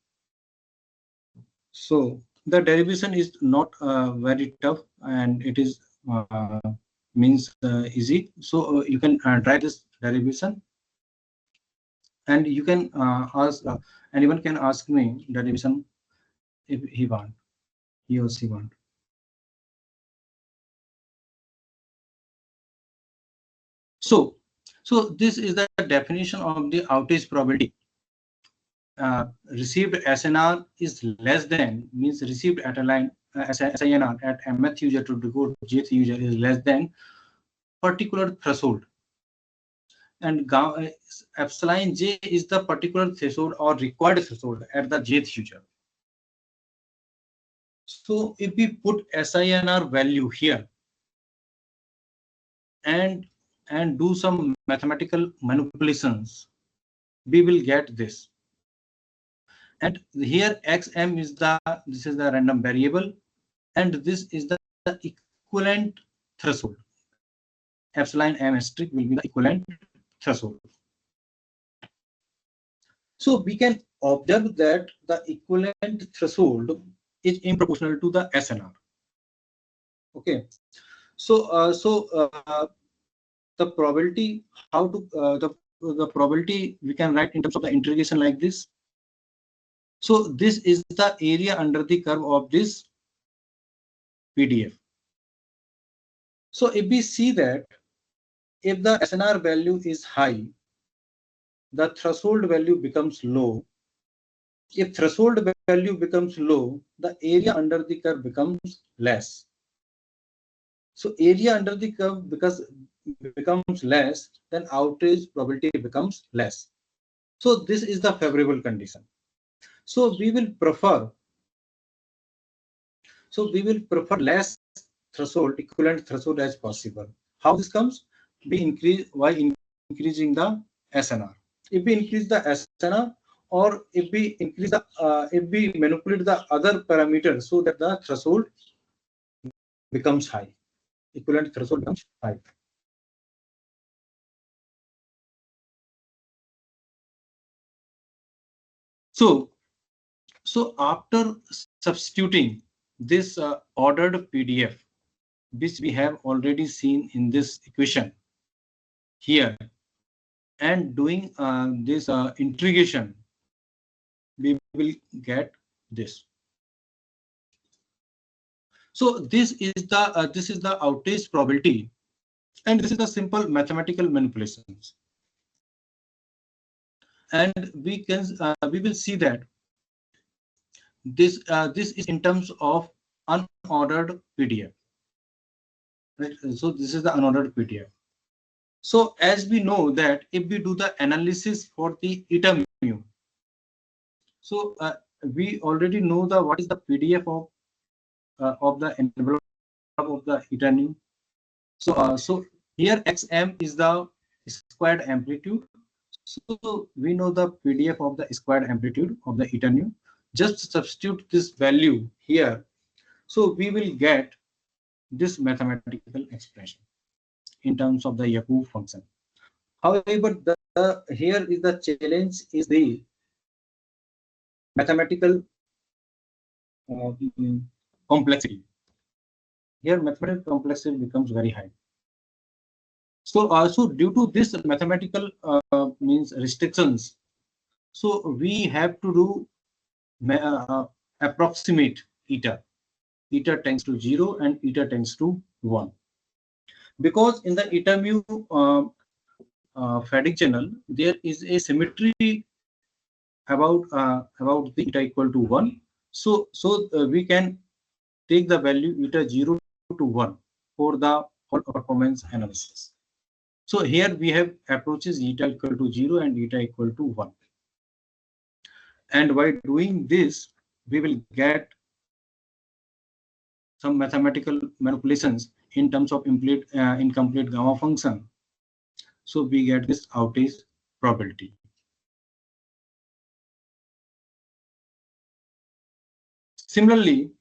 So the derivation is not very tough and it is means easy. So you can try this derivation, and you can ask anyone can ask me derivation if he or she want. So this is the definition of the outage probability. Received SNR is less than, means received at a line SINR at mth user to decode jth user is less than particular threshold, and epsilon j is the particular threshold or required threshold at the jth user. So if we put SINR value here and do some mathematical manipulations, we will get this. And here xm is this is the random variable, and this is the equivalent threshold. Epsilon m asterisk will be the equivalent threshold. So we can observe that the equivalent threshold is in proportional to the SNR. Okay. The probability, how to the probability we can write in terms of the integration like this. So this is the area under the curve of this PDF. So if we see that if the SNR value is high, the threshold value becomes low. If threshold value becomes low, the area under the curve becomes less. So area under the curve becomes less, then outage probability becomes less. So this is the favorable condition. So we will prefer less threshold, equivalent threshold as possible. How this comes? We increase by increasing the SNR. If we increase the SNR, or if we increase the if we manipulate the other parameters so that the threshold becomes high, equivalent threshold becomes high. So after substituting this ordered PDF, which we have already seen in this equation here, and doing this integration, we will get this. So this is the outage probability, and this is the simple mathematical manipulations. And we will see that this is in terms of unordered PDF. Right? So this is the unordered PDF. So as we know that if we do the analysis for the item, so we already know the what is the PDF of the envelope of the item. So here XM is the squared amplitude. So we know the PDF of the squared amplitude of the item. Just substitute this value here. So we will get this mathematical expression in terms of the Yaku function. However, here is the challenge is the mathematical complexity. Here mathematical complexity becomes very high. So also due to this mathematical means restrictions, so we have to do approximate eta. Eta tends to 0 and eta tends to 1. Because in the eta mu Fadic channel, there is a symmetry about the eta equal to 1. So we can take the value eta 0 to 1 for the whole performance analysis. So here we have approaches eta equal to 0 and eta equal to 1. And by doing this, we will get some mathematical manipulations in terms of incomplete gamma function. So we get this outage probability. Similarly,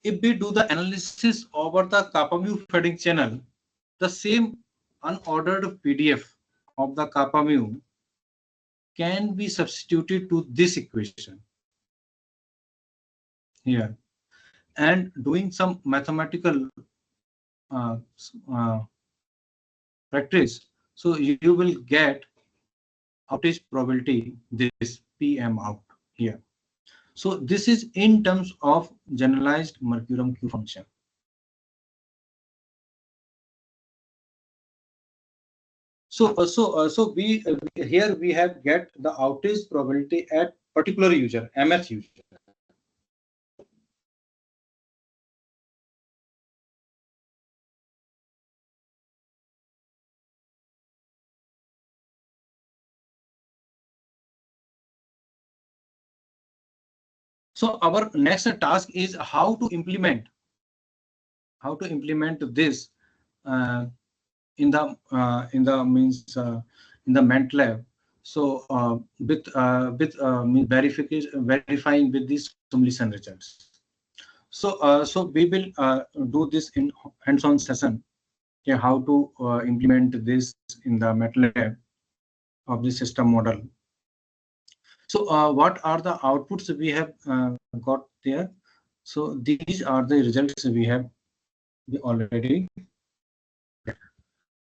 if we do the analysis over the kappa mu fading channel, the same unordered PDF of the kappa mu can be substituted to this equation here, and doing some mathematical practice, so you will get outage probability, this PM out here. So this is in terms of generalized Mercurium Q function. So we here we have get the outage probability at particular user, MF user. So our next task is how to implement this in the means in the MATLAB. So with verifying with these simulation results. So we will do this in hands-on session. Okay, how to implement this in the MATLAB of the system model. So what are the outputs we have got there? So these are the results we have already.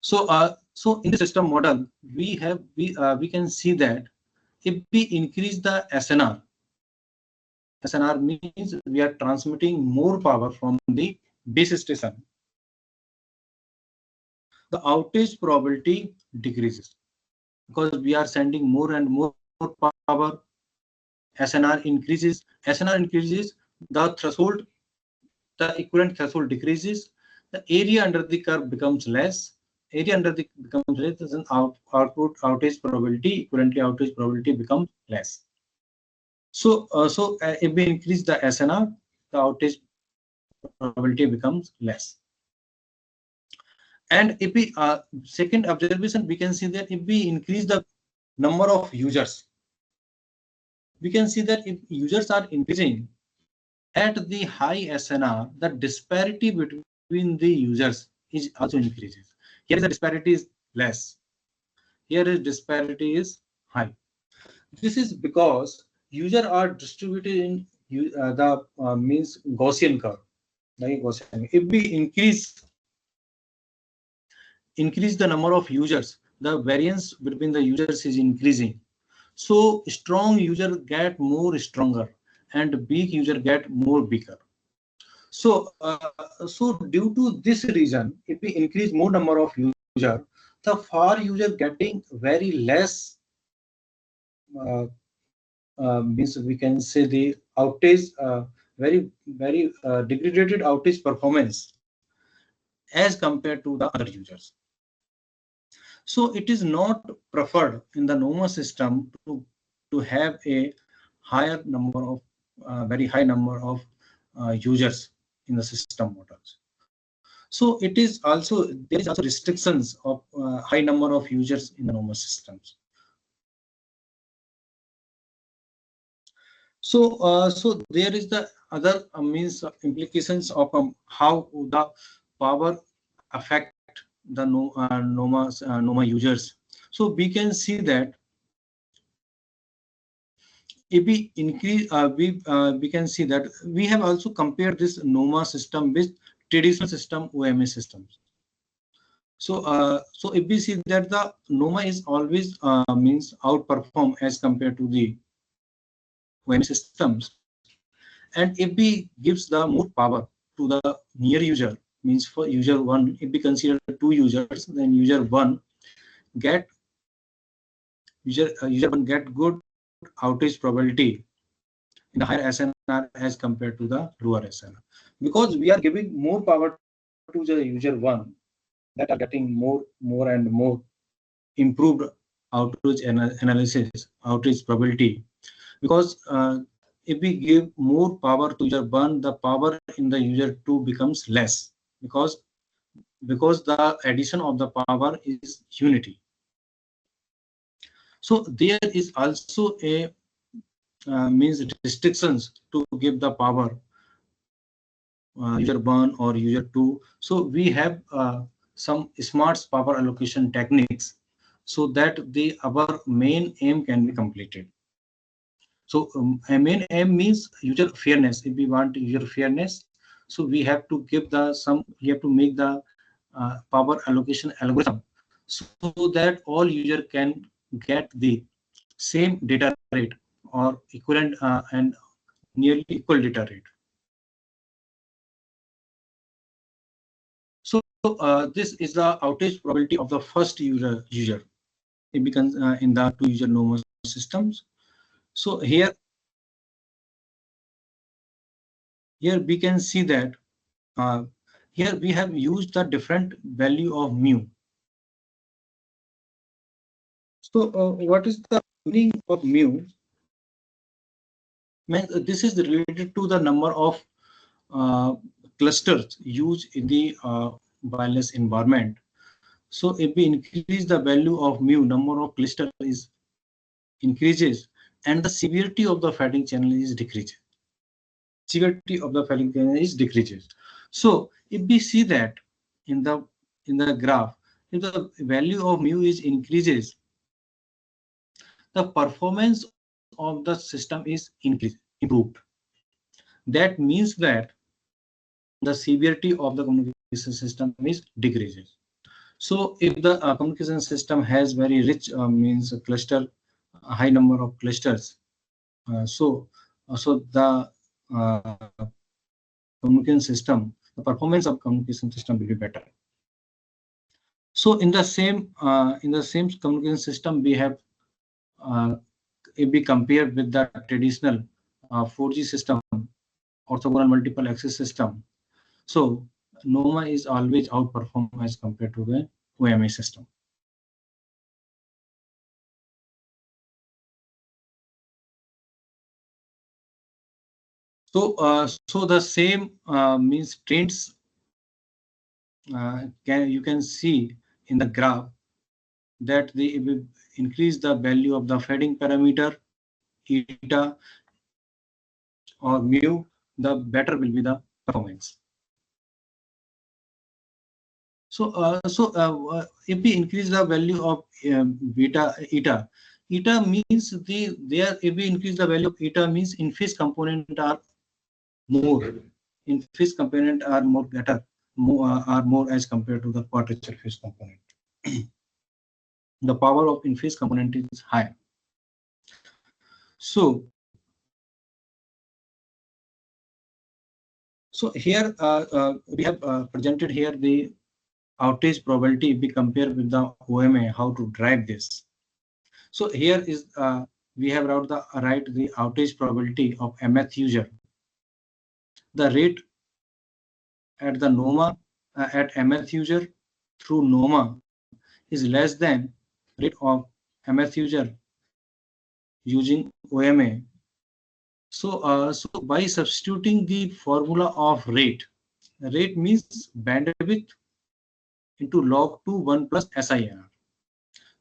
So in the system model, we can see that if we increase the SNR means we are transmitting more power from the base station. The outage probability decreases because we are sending more and more power. SNR increases. The threshold, the equivalent threshold decreases. The area under the curve becomes less. Then output outage probability, equivalently outage probability becomes less. So if we increase the SNR, the outage probability becomes less. And if we second observation, we can see that if we increase the number of users, we can see that if users are increasing at the high SNR, the disparity between the users is also increases. Here the disparity is less. Here is disparity is high. This is because users are distributed in the means Gaussian curve. If we increase the number of users, the variance between the users is increasing. So strong user get more stronger and big user get more bigger. So due to this reason, if we increase more number of user, the far user getting very less means we can say the outage, very degraded outage performance as compared to the other users. So it is not preferred in the NOMA system to have a higher number of very high number of users in the system models. So it is also, there is also restrictions of high number of users in the NOMA systems. So there is the other means implications of how the power affect the NOMA users. So we can see that if we increase, we can see that we have also compared this NOMA system with traditional system OMA systems. So if we see that the NOMA is always means outperform as compared to the OMA systems, and if we gives the more power to the near user, means for user one, if we consider two users, then get user one get good outage probability in the higher SNR as compared to the lower SNR, because we are giving more power to the user one, that are getting more and more improved outage analysis, outage probability, because if we give more power to user one, the power in the user two becomes less, because the addition of the power is unity. So there is also a means restrictions to give the power user one or user two. So we have some smart power allocation techniques so that our main aim can be completed. So a main aim means user fairness. If we want user fairness, so we have to give we have to make the power allocation algorithm so that all user can get the same data rate or equivalent and nearly equal data rate. So this is the outage probability of the first user. It becomes in the two user NOMA systems. So here we can see that here we have used the different value of mu. So what is the meaning of mu? This is related to the number of clusters used in the wireless environment. So if we increase the value of mu, number of clusters is increases, and the severity of the fading channel is decreases. Severity of the fading channel is decreases. So if we see that in the graph, if the value of mu is increases, the performance of the system is improved. That means that the severity of the communication system is decreases. So if the communication system has very rich means a cluster, a high number of clusters, so the communication system, the performance of communication system will be better. So in the same communication system, we have if we compare with the traditional 4G system, orthogonal multiple access system, so NOMA is always outperform as compared to the OMA system. So the same means trends you can see in the graph that they will increase the value of the fading parameter eta or mu, the better will be the performance. So if we increase the value of eta means if we increase the value of eta means in phase component are more. In phase component are more better, are more as compared to the quadrature phase component. The power of in phase component is high. So here we have presented here the outage probability. If we compare with the OMA, how to drive this. So here is we have write the outage probability of mth user. The rate at the NOMA at mth user through NOMA is less than rate of mth user using OMA. So by substituting the formula of rate means bandwidth into log2 1 plus SINR.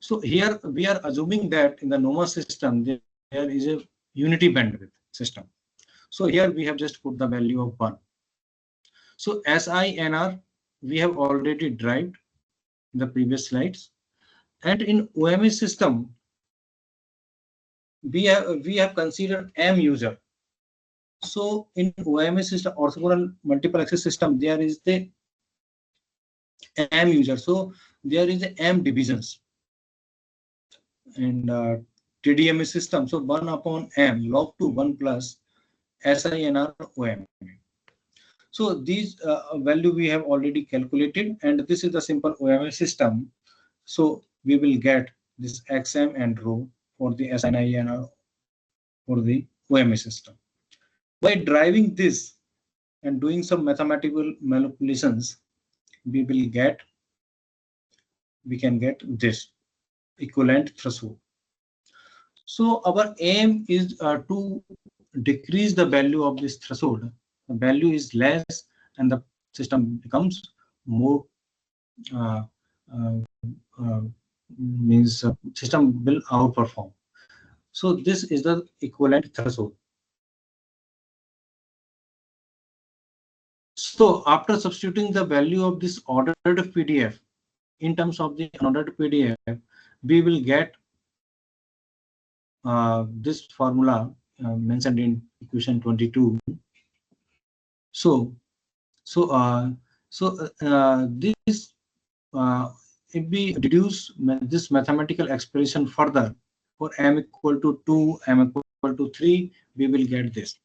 So here we are assuming that in the NOMA system there is a unity bandwidth system. So here we have just put the value of 1. So SINR we have already derived in the previous slides, and in OMA system we have considered M user. So in OMA system, orthogonal multiple access system, there is the M user. So there is a M divisions. And TDMA system, so 1 upon M log to 1 plus SINR OM. So these value we have already calculated, and this is the simple OMA system. So we will get this XM and rho for the SINR for the OMA system. By driving this and doing some mathematical manipulations, we can get this equivalent threshold. So our aim is to decrease the value of this threshold. The value is less and the system becomes more system will outperform. So this is the equivalent threshold. So after substituting the value of this ordered PDF in terms of the unordered PDF, we will get this formula mentioned in equation 22. This if we deduce this mathematical expression further for m equal to 2, m equal to 3, we will get this.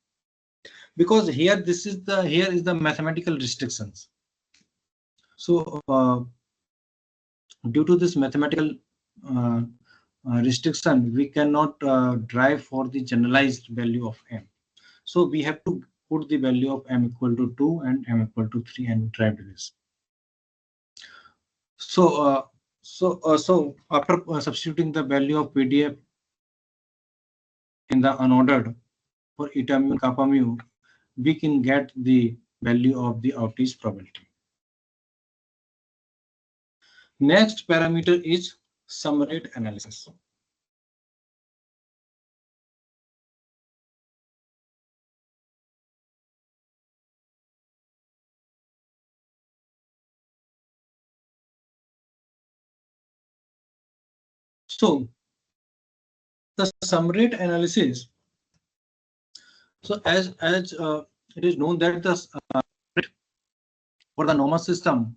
Because here is the mathematical restrictions. So due to this mathematical restriction, we cannot drive for the generalized value of m. So we have to put the value of m equal to 2 and m equal to 3 and drive this. So after substituting the value of PDF in the unordered for eta mu and kappa mu, we can get the value of the outage probability. Next parameter is sum rate analysis. So the sum rate analysis. So as it is known that the rate for the NOMA system,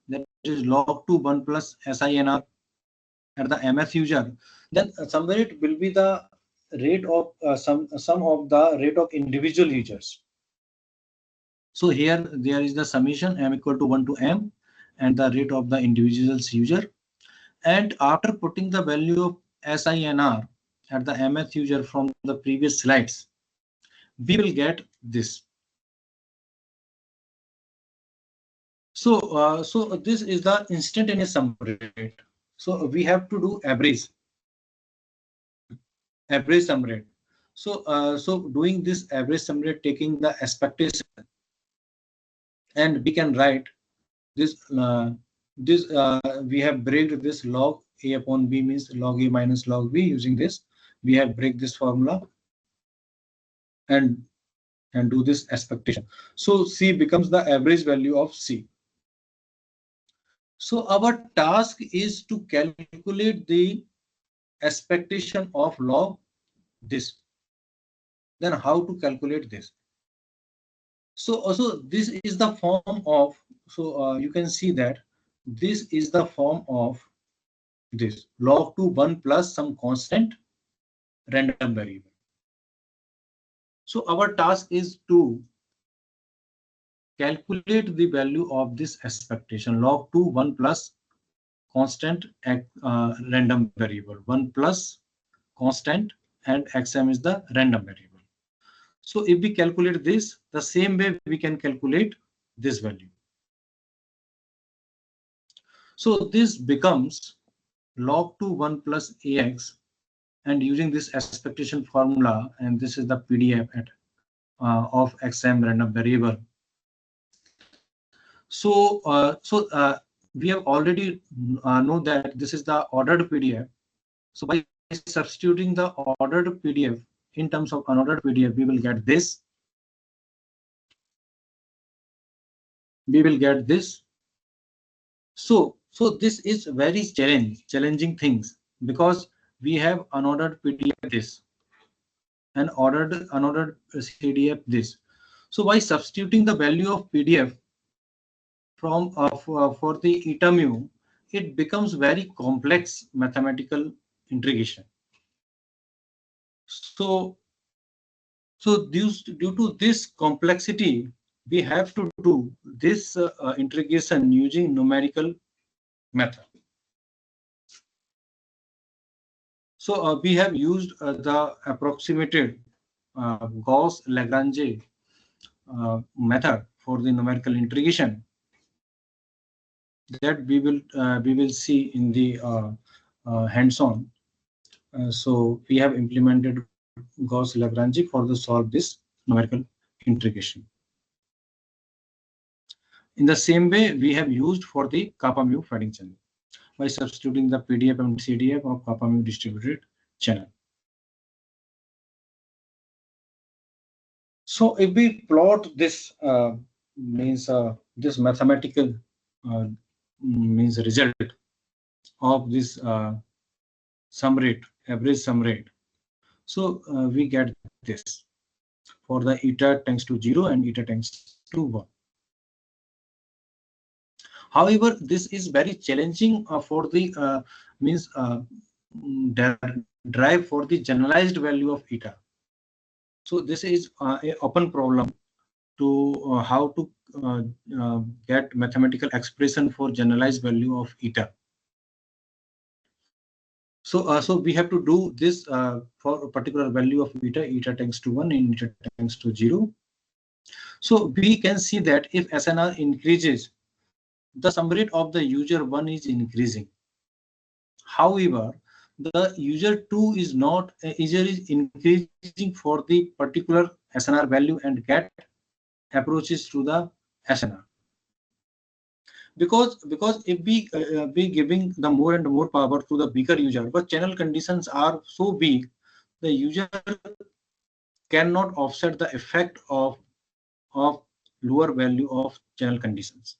that is log to 1 plus SINR at the MF user, then sum rate will be the rate of sum of the rate of individual users. So here there is the summation m equal to 1 to m and the rate of the individual's user. And after putting the value of SINR at the MF user from the previous slides, we will get this. So this is the instantaneous sum rate. So we have to do average sum rate. So doing this average sum rate, taking the expectation, and we can write this. We have break this log a upon b means log a minus log b. Using this, we have break this formula and do this expectation. So C becomes the average value of C. So our task is to calculate the expectation of log this. Then how to calculate this? So also this is the form of, so you can see that this is the form of this log to 1 plus some constant random variable. So our task is to calculate the value of this expectation log to 1 plus constant random variable, 1 plus constant and xm is the random variable. So if we calculate this, the same way we can calculate this value. So this becomes log to 1 plus ax, and using this expectation formula, and this is the PDF of xm random variable. So we have already know that this is the ordered PDF. So by substituting the ordered PDF in terms of unordered PDF, we will get this. We will get this. So this is very challenging things, because we have unordered PDF this and unordered CDF this. So by substituting the value of PDF from for the eta mu, it becomes very complex mathematical integration. So due to this complexity, we have to do this integration using numerical method. So we have used the approximated Gauss-Lagrange method for the numerical integration that we will see in the hands-on. So we have implemented Gauss-Lagrange for the solve this numerical integration. In the same way, we have used for the kappa mu fading channel by substituting the PDF and CDF of kappa mu distributed channel. So if we plot this this mathematical means result of this sum rate, average sum rate, so we get this for the eta tends to 0 and eta tends to 1. However, this is very challenging for the drive for the generalized value of eta. So this is a open problem to how to get mathematical expression for generalized value of eta. So we have to do this for a particular value of eta tends to 1 and eta tends to 0. So we can see that if SNR increases, the sum rate of the user 1 is increasing. However, the user 2 is not user is increasing for the particular SNR value and get approaches to the SNR. Because if we be giving the more and more power to the bigger user, but channel conditions are so big, the user cannot offset the effect of lower value of channel conditions.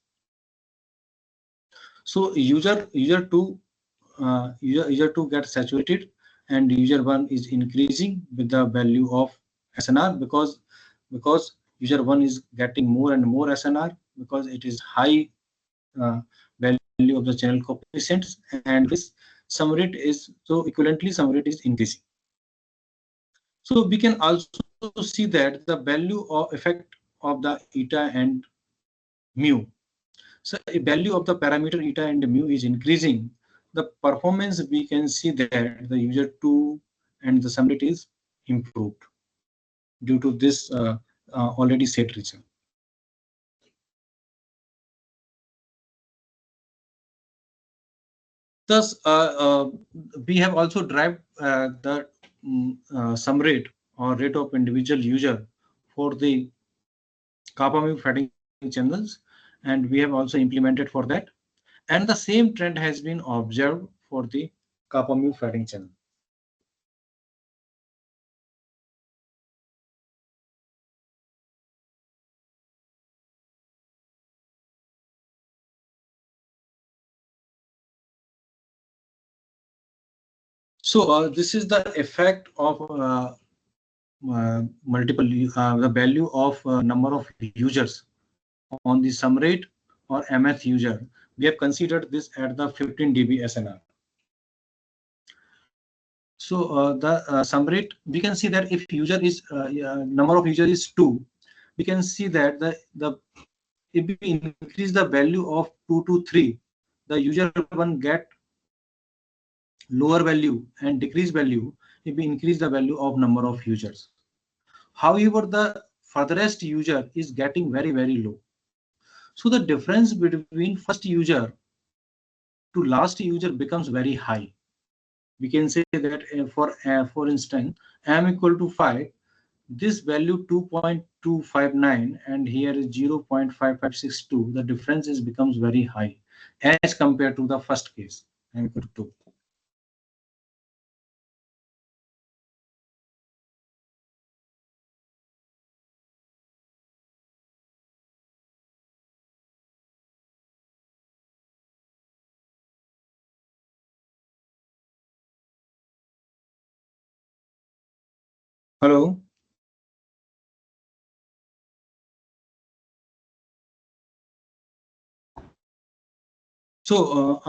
So user 2 gets saturated, and user 1 is increasing with the value of SNR because user 1 is getting more and more SNR because it is high value of the channel coefficients, and this sum rate is so equivalently sum rate is increasing. So we can also see that the value of effect of the eta and mu. So the value of the parameter eta and mu is increasing. The performance, we can see that the user 2 and the sum rate is improved due to this already set result. Thus, we have also derived the sum rate or rate of individual user for the kappa mu fading channels, and we have also implemented for that. And the same trend has been observed for the kappa mu fading channel. So this is the effect of multiple the value of number of users on the sum rate or mth user. We have considered this at the 15 dB SNR. So the sum rate, we can see that if user is number of users is 2, we can see that the if we increase the value of 2 to 3, the user 1 get lower value and decrease value if we increase the value of number of users. However, the furthest user is getting very low. So the difference between first user to last user becomes very high. We can say that for instance, m equal to 5, this value 2.259 and here is 0.5562. The difference is becomes very high as compared to the first case, m equal to 2. Hello. So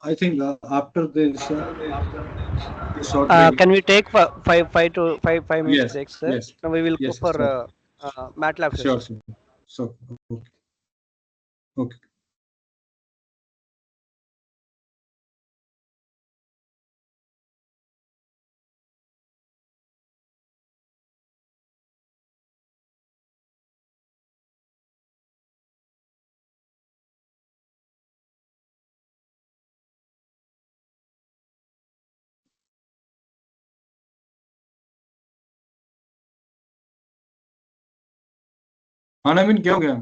I think after this short break, Can we take 5 minutes yes, break, sir? yes, Now we will go yes, for sure, MATLAB sure, session. sure. So okay, okay. हाँ नवीन क्या हो गया?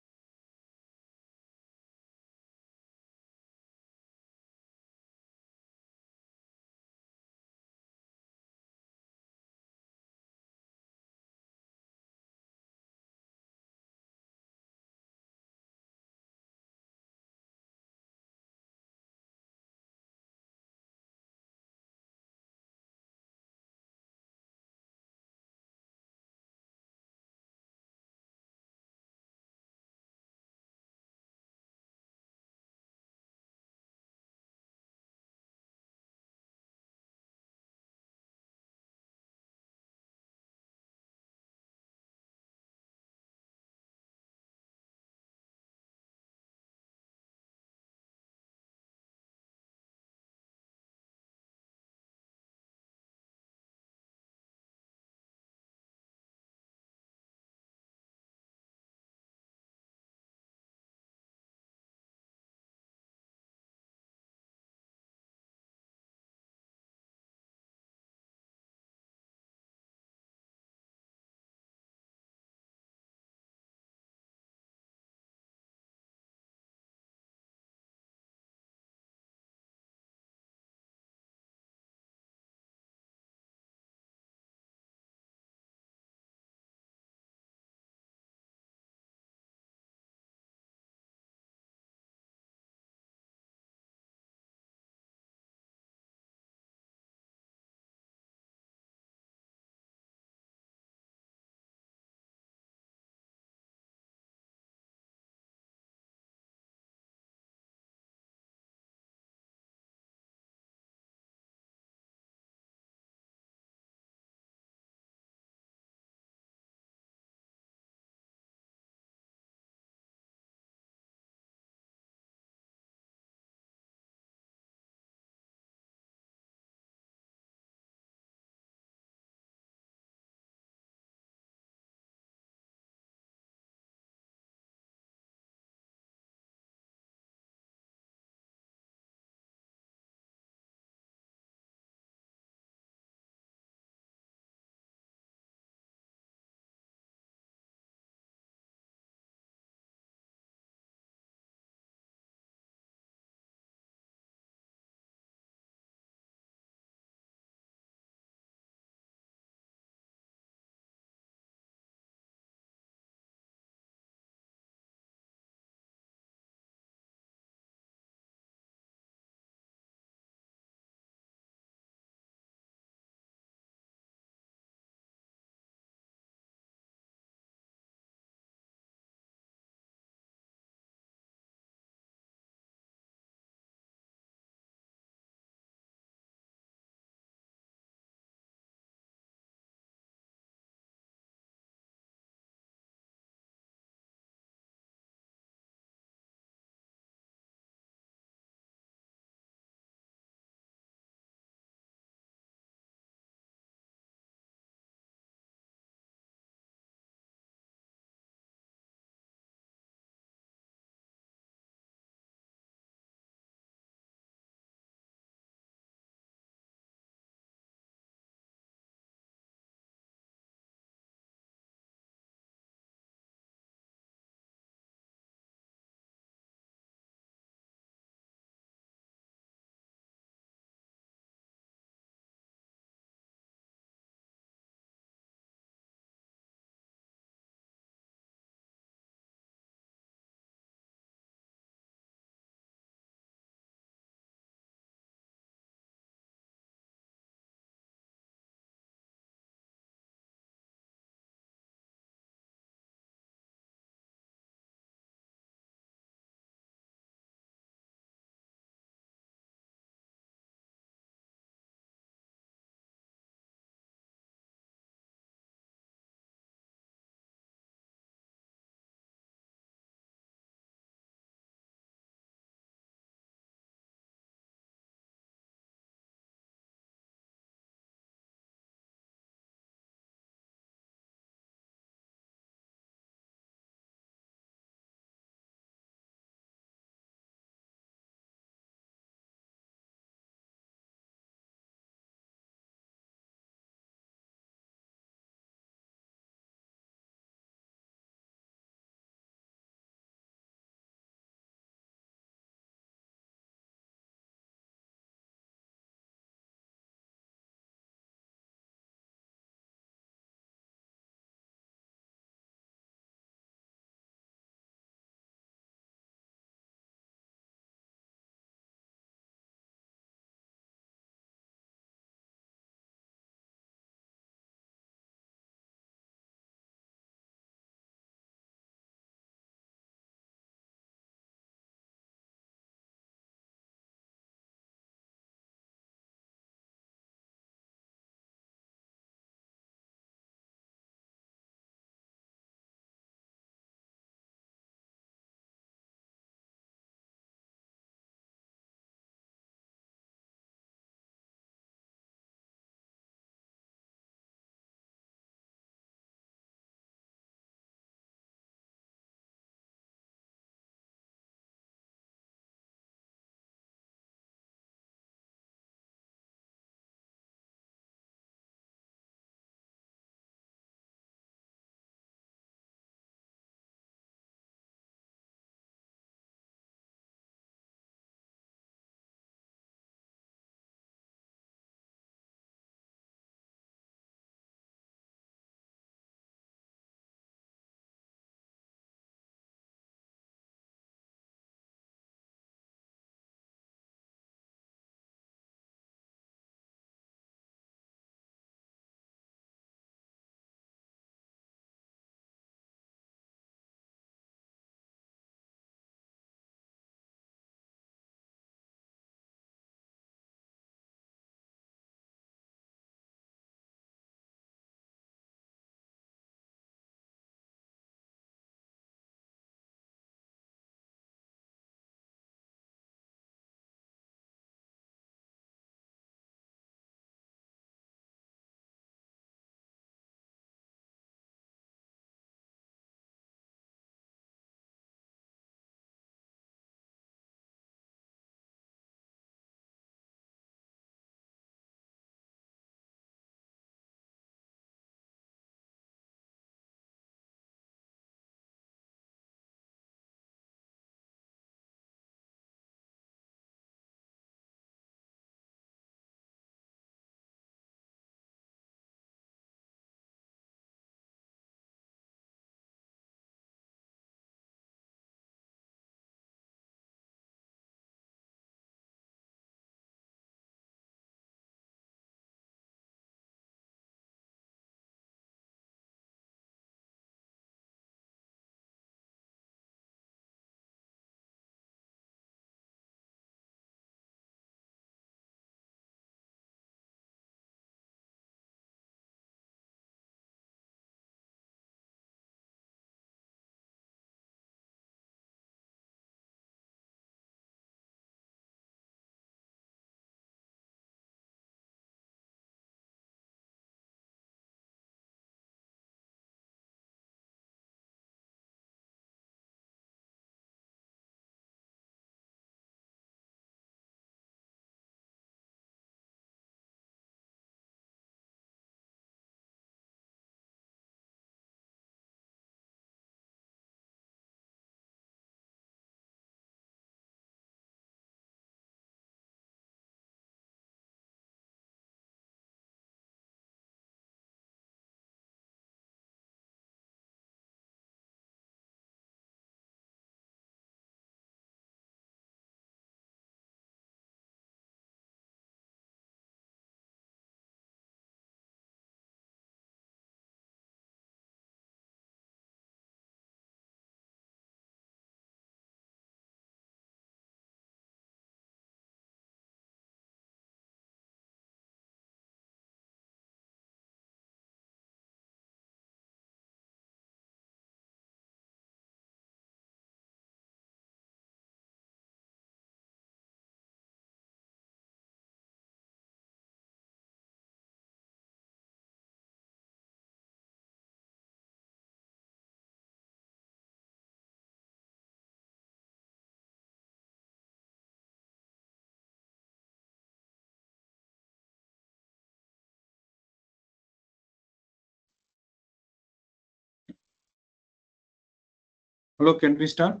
Hello, can we start?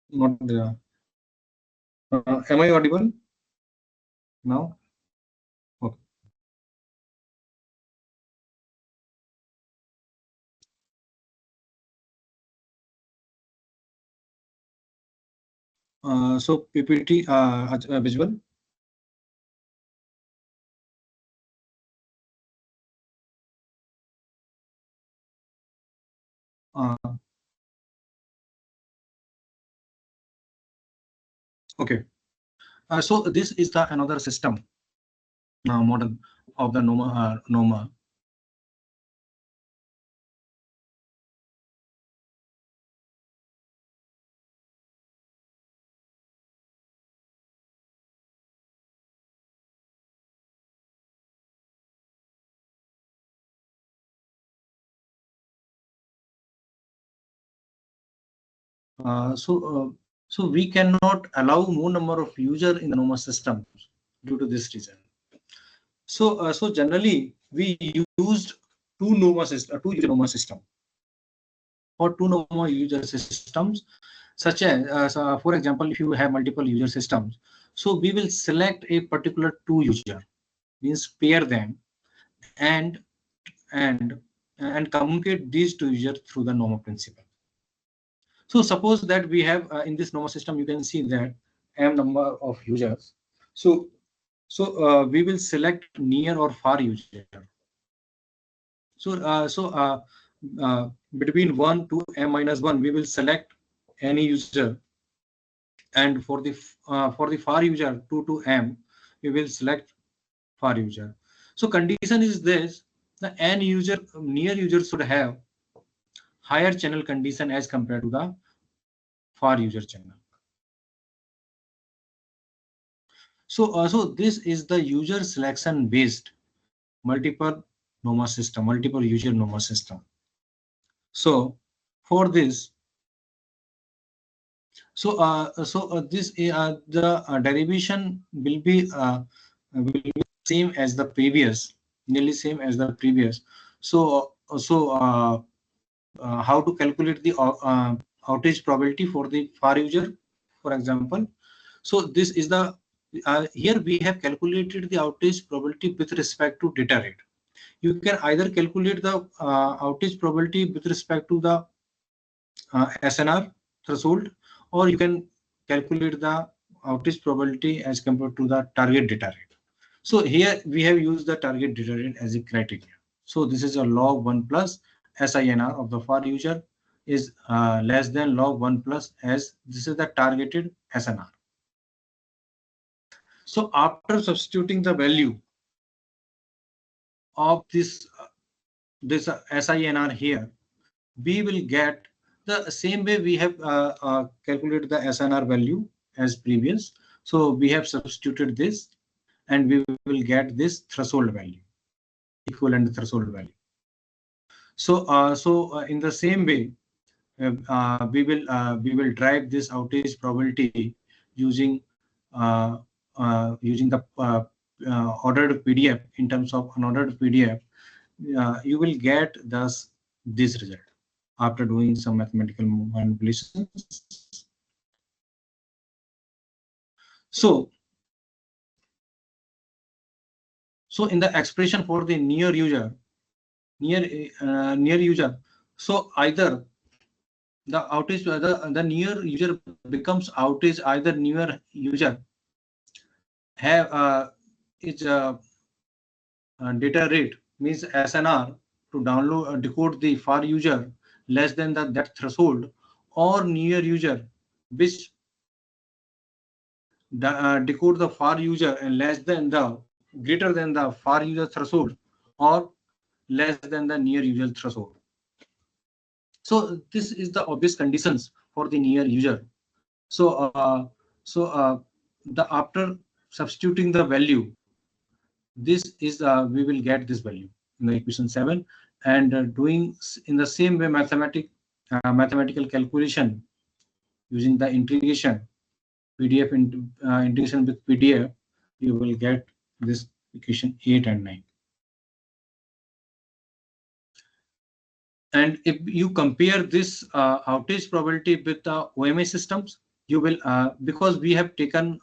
Not there. Am I audible now? Okay. So PPT visual. Uh, okay. So this is the another system model of the NOMA. So we cannot allow more number of user in the NOMA system due to this reason. So generally we used two user NOMA system or two NOMA user systems, such as for example, if you have multiple user systems, so we will select a particular two user, means pair them and and and communicate these two users through the NOMA principle. So suppose that we have in this NOMA system, you can see that m number of users. So we will select near or far user. So between 1 to m minus 1, we will select any user, and for the far user 2 to m, we will select far user. So condition is this: the n user near user should have higher channel condition as compared to the far user channel. So this is the user selection based multiple NOMA system, multiple user NOMA system. So for this, this the derivation will be same as the previous, nearly same as the previous. How to calculate the outage probability for the far user? for example. So this is the here we have calculated the outage probability with respect to data rate. You can either calculate the outage probability with respect to the SNR threshold, or you can calculate the outage probability as compared to the target data rate. So here we have used the target data rate as a criteria. So this is a log 1 plus SINR of the far user is less than log 1 plus, as this is the targeted SNR. So after substituting the value of this SINR here, we will get the same way we have calculated the SNR value as previous. So we have substituted this, and we will get this threshold value, equivalent threshold value. So in the same way, we will drive this outage probability using using the ordered PDF. In terms of unordered PDF, you will get thus this result after doing some mathematical manipulations. So in the expression for the near user, so either the outage, the near user becomes outage, either near user have its data rate, means SNR, to download decode the far user less than that threshold, or near user which decode the far user and less than the greater than the far user threshold, or less than the near user threshold. So this is the obvious conditions for the near user. So the after substituting the value, this is we will get this value in the equation 7, and doing in the same way mathematical calculation using the integration PDF integration with PDF, you will get this equation 8 and 9. And if you compare this outage probability with the OMA systems, you will because we have taken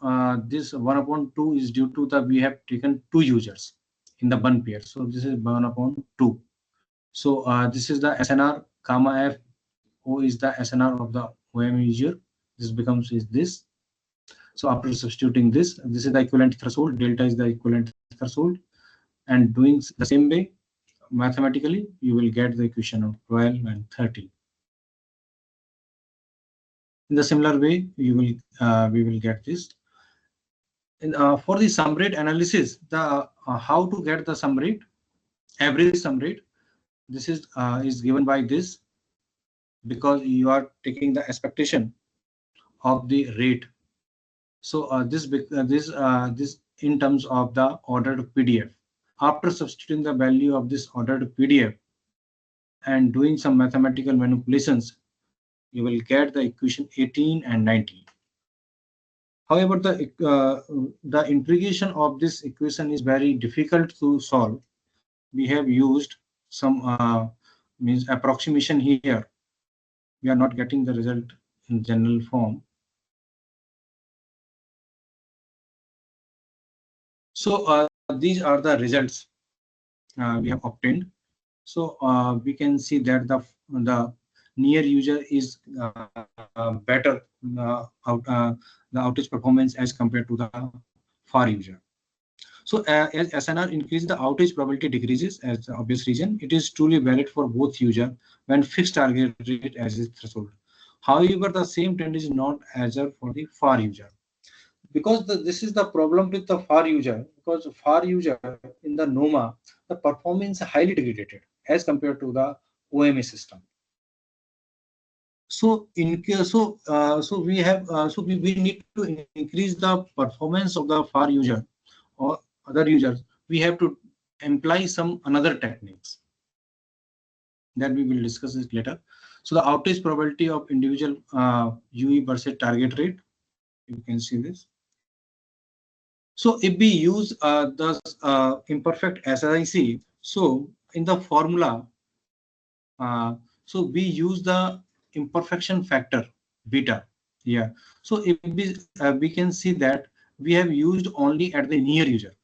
this 1/2 is due to the we have taken 2 users in the one pair. So this is 1/2. So this is the SNR gamma F O is the SNR of the OMA user. This becomes is this. So after substituting this is the equivalent threshold. Delta is the equivalent threshold, and doing the same way mathematically, you will get the equation of 12 and 13. In the similar way, you will we will get this. And for the sum rate analysis, the how to get the sum rate, average sum rate. This is given by this, because you are taking the expectation of the rate. So this in terms of the ordered PDF. After substituting the value of this ordered PDF and doing some mathematical manipulations, you will get the equation 18 and 19. However, the integration of this equation is very difficult to solve. We have used some means approximation here. We are not getting the result in general form. So these are the results we have obtained. So we can see that the near user is better the outage performance as compared to the far user. So as SNR increases, the outage probability decreases as the obvious reason. It is truly valid for both user when fixed target rate as its threshold. However, the same trend is not observed for the far user, because this is the problem with the far user, because far user in the NOMA, the performance is highly degraded as compared to the OMA system. So in case, so we have we need to increase the performance of the far user or other users. We have to employ some another techniques that we will discuss it later. So the outage probability of individual UE versus target rate, you can see this. So if we use the imperfect SIC, so in the formula, so we use the imperfection factor beta. Yeah. So if we can see that we have used only at the near user.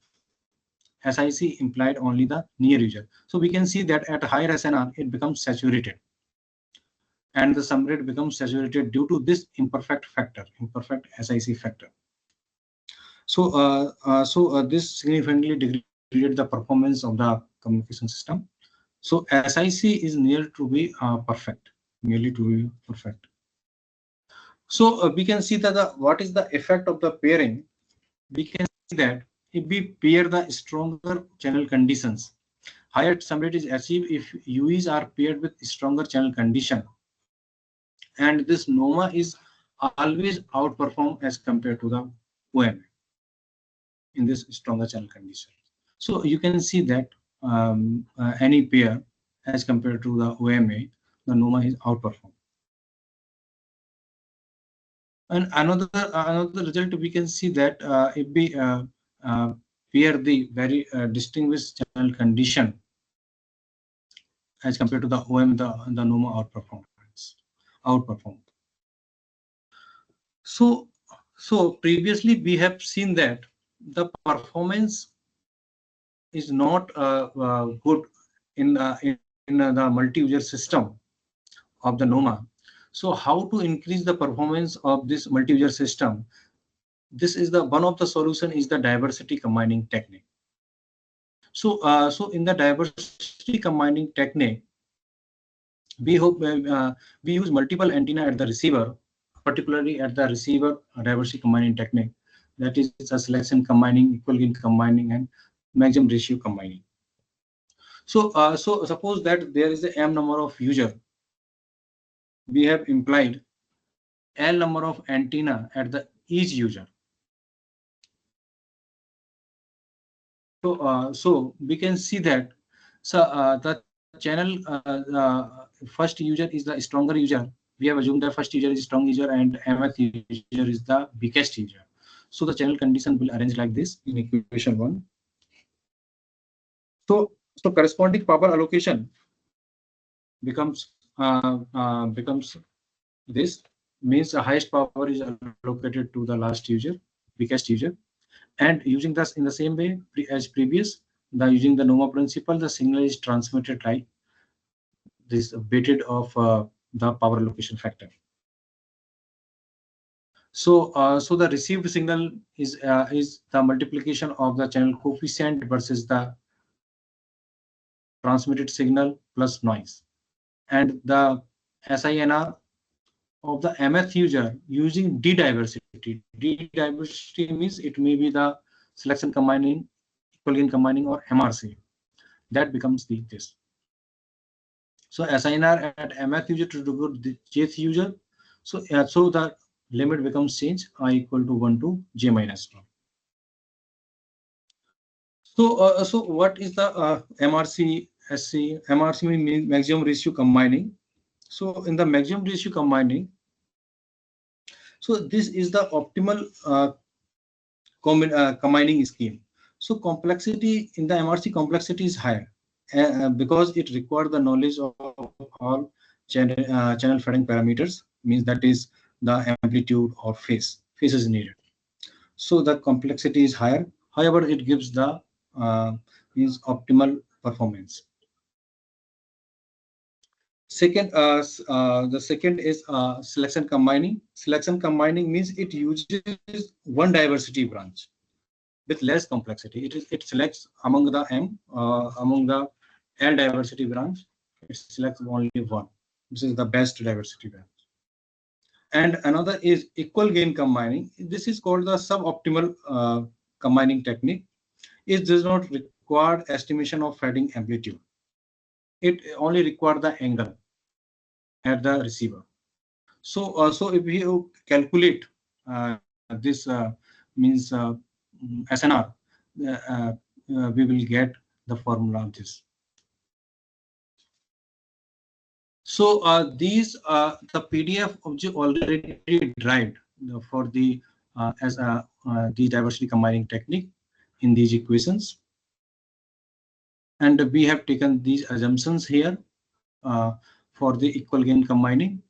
SIC implied only the near user. So we can see that at higher SNR, it becomes saturated. And the sum rate becomes saturated due to this imperfect factor, imperfect SIC factor. So this significantly degraded the performance of the communication system. So SIC is near to be perfect, nearly to be perfect. So we can see that what is the effect of the pairing. We can see that if we pair the stronger channel conditions, higher sum rate is achieved if UEs are paired with stronger channel condition, and this NOMA is always outperformed as compared to the OMA in this stronger channel condition. So you can see that any pair as compared to the OMA, the NOMA is outperformed. And another result we can see that if we uh, pair the very distinguished channel condition as compared to the OM, the NOMA outperformed. So previously we have seen that the performance is not good in the multi-user system of the NOMA. So how to increase the performance of this multi-user system? This is the one of the solution is the diversity combining technique. So in the diversity combining technique, we use multiple antenna at the receiver, particularly at the receiver diversity combining technique. That is a selection combining, equal gain combining, and maximum ratio combining. So suppose that there is a m number of user. We have implied L number of antenna at the each user. So we can see that the channel first user is the stronger user. We have assumed the first user is strong user and mth user is the weakest user. So the channel condition will arrange like this in equation 1. So corresponding power allocation becomes this, means the highest power is allocated to the last user, weakest user. And using this in the same way as previous, using the NOMA principle, the signal is transmitted like this weighted of the power allocation factor. So the received signal is the multiplication of the channel coefficient versus the transmitted signal plus noise, and the SINR of the mth user using D-diversity. D-diversity means it may be the selection combining, equal gain combining, or MRC. That becomes this. So SINR at mth user to the jth user. So the limit becomes change I equal to 1 to j minus 1. So what is the MRC SC? MRC means maximum ratio combining. So in the maximum ratio combining, so this is the optimal combining scheme. So complexity in the MRC complexity is higher because it requires the knowledge of all channel fading parameters. Means that is the amplitude or phase. Phase is needed. So the complexity is higher. However, it gives the means optimal performance. Second, the second is selection combining. Selection combining means it uses one diversity branch with less complexity. It selects among the among the L diversity branch. It selects only one. This is the best diversity branch. And another is equal gain combining. This is called the suboptimal combining technique. It does not require estimation of fading amplitude. It only requires the angle at the receiver. So if you calculate this means SNR, we will get the formula of this. So these the PDF object already derived for the as the diversity combining technique in these equations, and we have taken these assumptions here for the equal gain combining.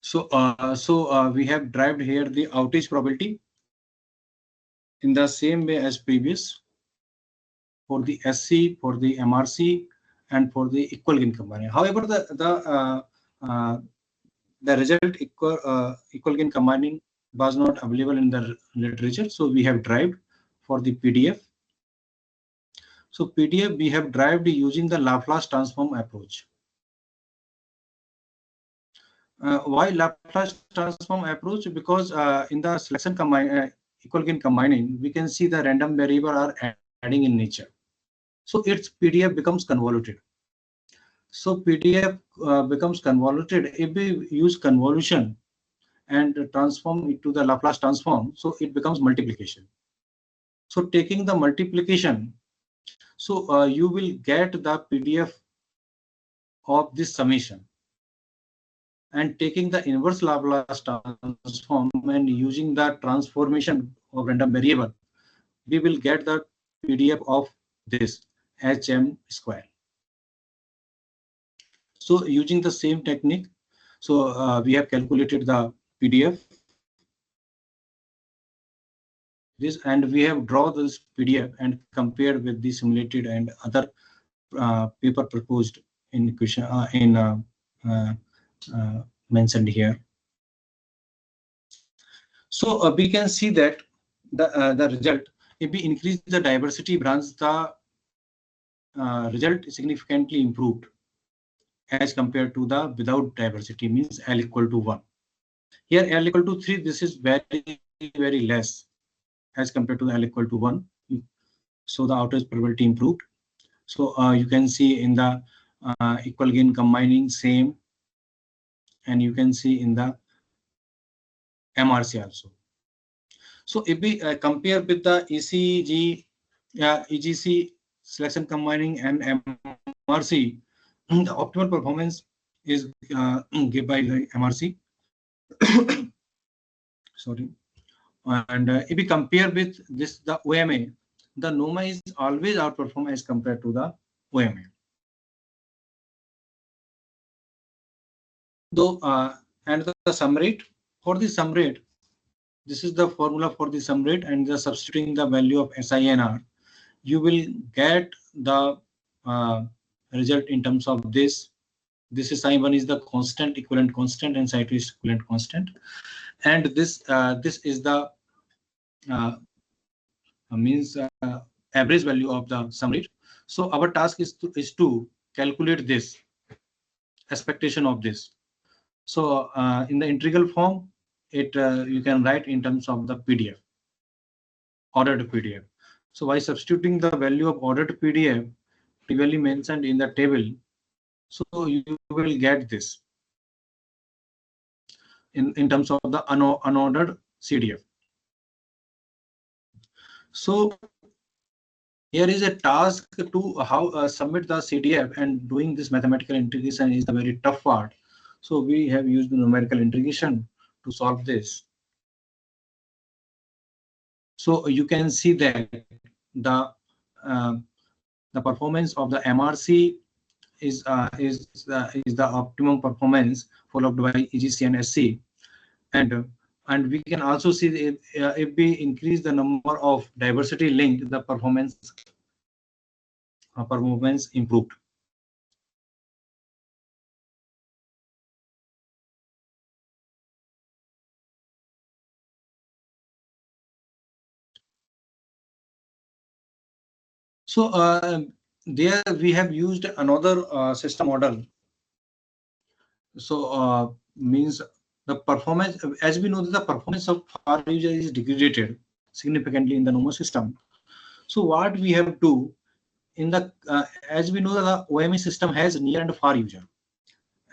So we have derived here the outage probability in the same way as previous for the SC, for the MRC, and for the equal gain combining. However, the result equal gain combining was not available in the literature, so we have derived for the PDF. So PDF we have derived using the Laplace transform approach. Why Laplace transform approach? Because in the selection equal gain combining, we can see the random variable are adding in nature. So its PDF becomes convoluted. So PDF becomes convoluted if we use convolution and transform it to the Laplace transform. So it becomes multiplication. So taking the multiplication, so you will get the PDF of this summation. And taking the inverse Laplace transform and using the transformation of random variable, we will get the PDF of this HM square. So using the same technique, so we have calculated the PDF. This and we have drawn this PDF and compared with the simulated and other paper proposed in question mentioned here. So we can see that the result, if we increase the diversity branch, the result is significantly improved as compared to the without diversity, means L equal to 1. Here L equal to 3, this is very less as compared to L equal to 1. So the outage probability improved. So you can see in the equal gain combining same, and you can see in the MRC also. So if we compare with the ECG, EGC selection combining and MRC, the optimal performance is given by the MRC. Sorry. And if we compare with this, the OMA, the NOMA is always outperform as compared to the OMA. Though, and the sum rate, for the sum rate, this is the formula for the sum rate, and the substituting the value of SINR, you will get the result in terms of this. This is Psi1 is the constant equivalent constant, and Psi2 is equivalent constant, and this is the means average value of the sum rate. So our task is to calculate this expectation of this. So in the integral form, it you can write in terms of the PDF, ordered PDF. So by substituting the value of ordered PDF previously mentioned in the table, so you will get this in terms of the unordered CDF. So here is a task to how submit the CDF, and doing this mathematical integration is the very tough part. So we have used the numerical integration to solve this. So you can see that the performance of the MRC is the optimum performance, followed by EGC and SC, and we can also see if we increase the number of diversity linked, the performance improved. So there we have used another system model. So means the performance, as we know, that the performance of far user is degraded significantly in the NOMO system. So what we have to in the as we know that the OME system has near and far user,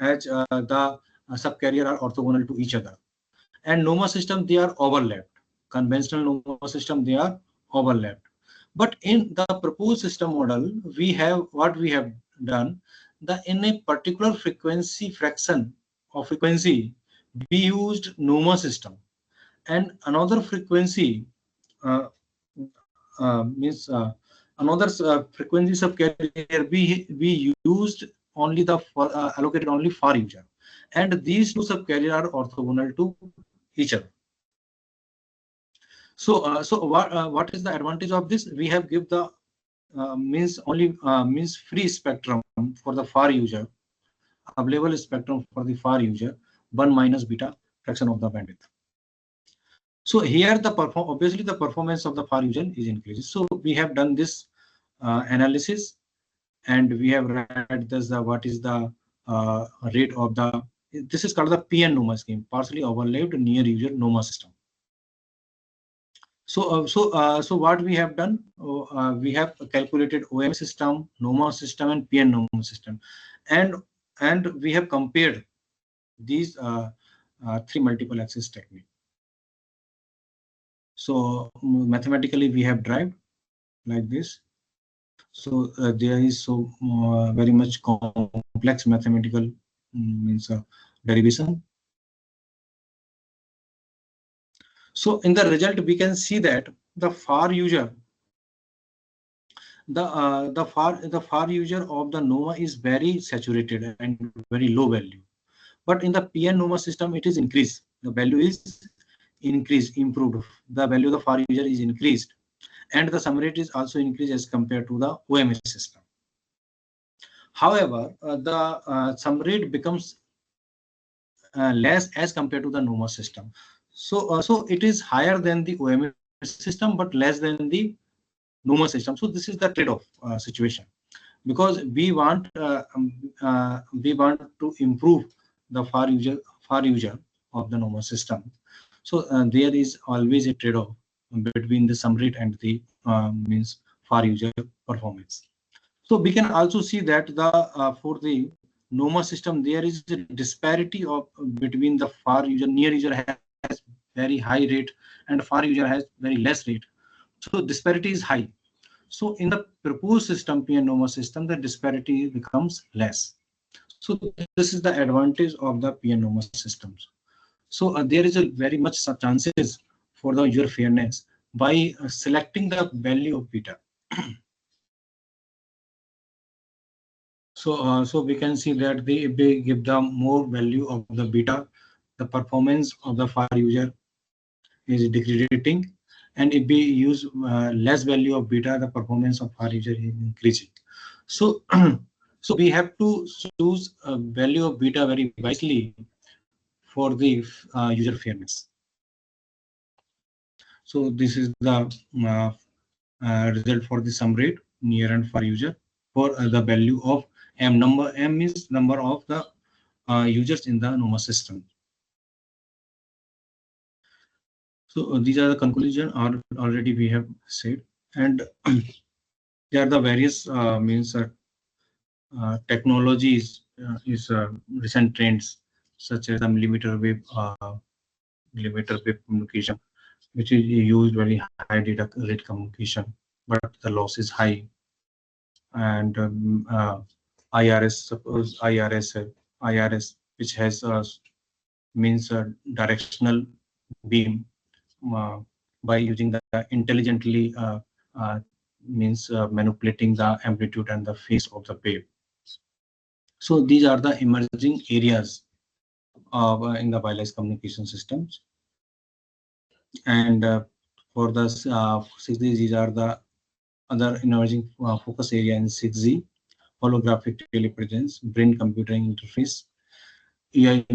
as the subcarrier are orthogonal to each other, and NOMA system they are overlapped. Conventional NOMA system they are overlapped. But in the proposed system model, we have what we have done. In a particular frequency fraction of frequency, we used NOMA system, and another frequency means another frequency subcarrier we used only the allocated only far user. and these two subcarrier are orthogonal to each other. What is the advantage of this? We have give the means free spectrum for the far user, available spectrum for the far user, 1 minus beta fraction of the bandwidth. So here the obviously the performance of the far user is increased. So we have done this analysis, and we have read this what is the rate of the, this is called the PN NOMA scheme, partially overlapped near user NOMA system. So what we have done, we have calculated OM system, NOMA system, and PN NOMA system, and we have compared these three multiple access technique. So mathematically we have derived like this. So there is so very much complex mathematical means derivation. So in the result we can see that the far user, the far user of the NOMA is very saturated and very low value. But in the PN NOMA system, it is increased. The value is increased, improved. The value of the far user is increased, and the sum rate is also increased as compared to the OMS system. However, the sum rate becomes less as compared to the NOMA system. So it is higher than the OMS system, but less than the NOMA system. So this is the trade-off situation, because we want to improve the far user of the NOMA system. So there is always a trade-off between the sum rate and the means far user performance. So we can also see that the for the NOMA system there is a disparity of between the far user, near user has very high rate and far user has very less rate. So disparity is high. So in the proposed system, PN NOMA system, the disparity becomes less. So this is the advantage of the PN NOMA systems. So there is a very much chances for the user fairness by selecting the value of beta. So we can see that they give the more value of the beta, the performance of the far user is decreasing, and if we use less value of beta, the performance of far user is increasing. So so we have to choose a value of beta very wisely for the user fairness. So this is the result for the sum rate near and far user for the value of M. M is number of the users in the NOMA system. So these are the conclusion already we have said, and there are the various means technologies is recent trends such as the millimeter wave communication, which is used very high data rate communication, but the loss is high. And IRS, suppose IRS, which has means directional beam by using the intelligently means manipulating the amplitude and the phase of the wave. So these are the emerging areas of in the wireless communication systems. And for the 6G, these are the other emerging focus area in 6G: holographic telepresence, brain computing interface, AI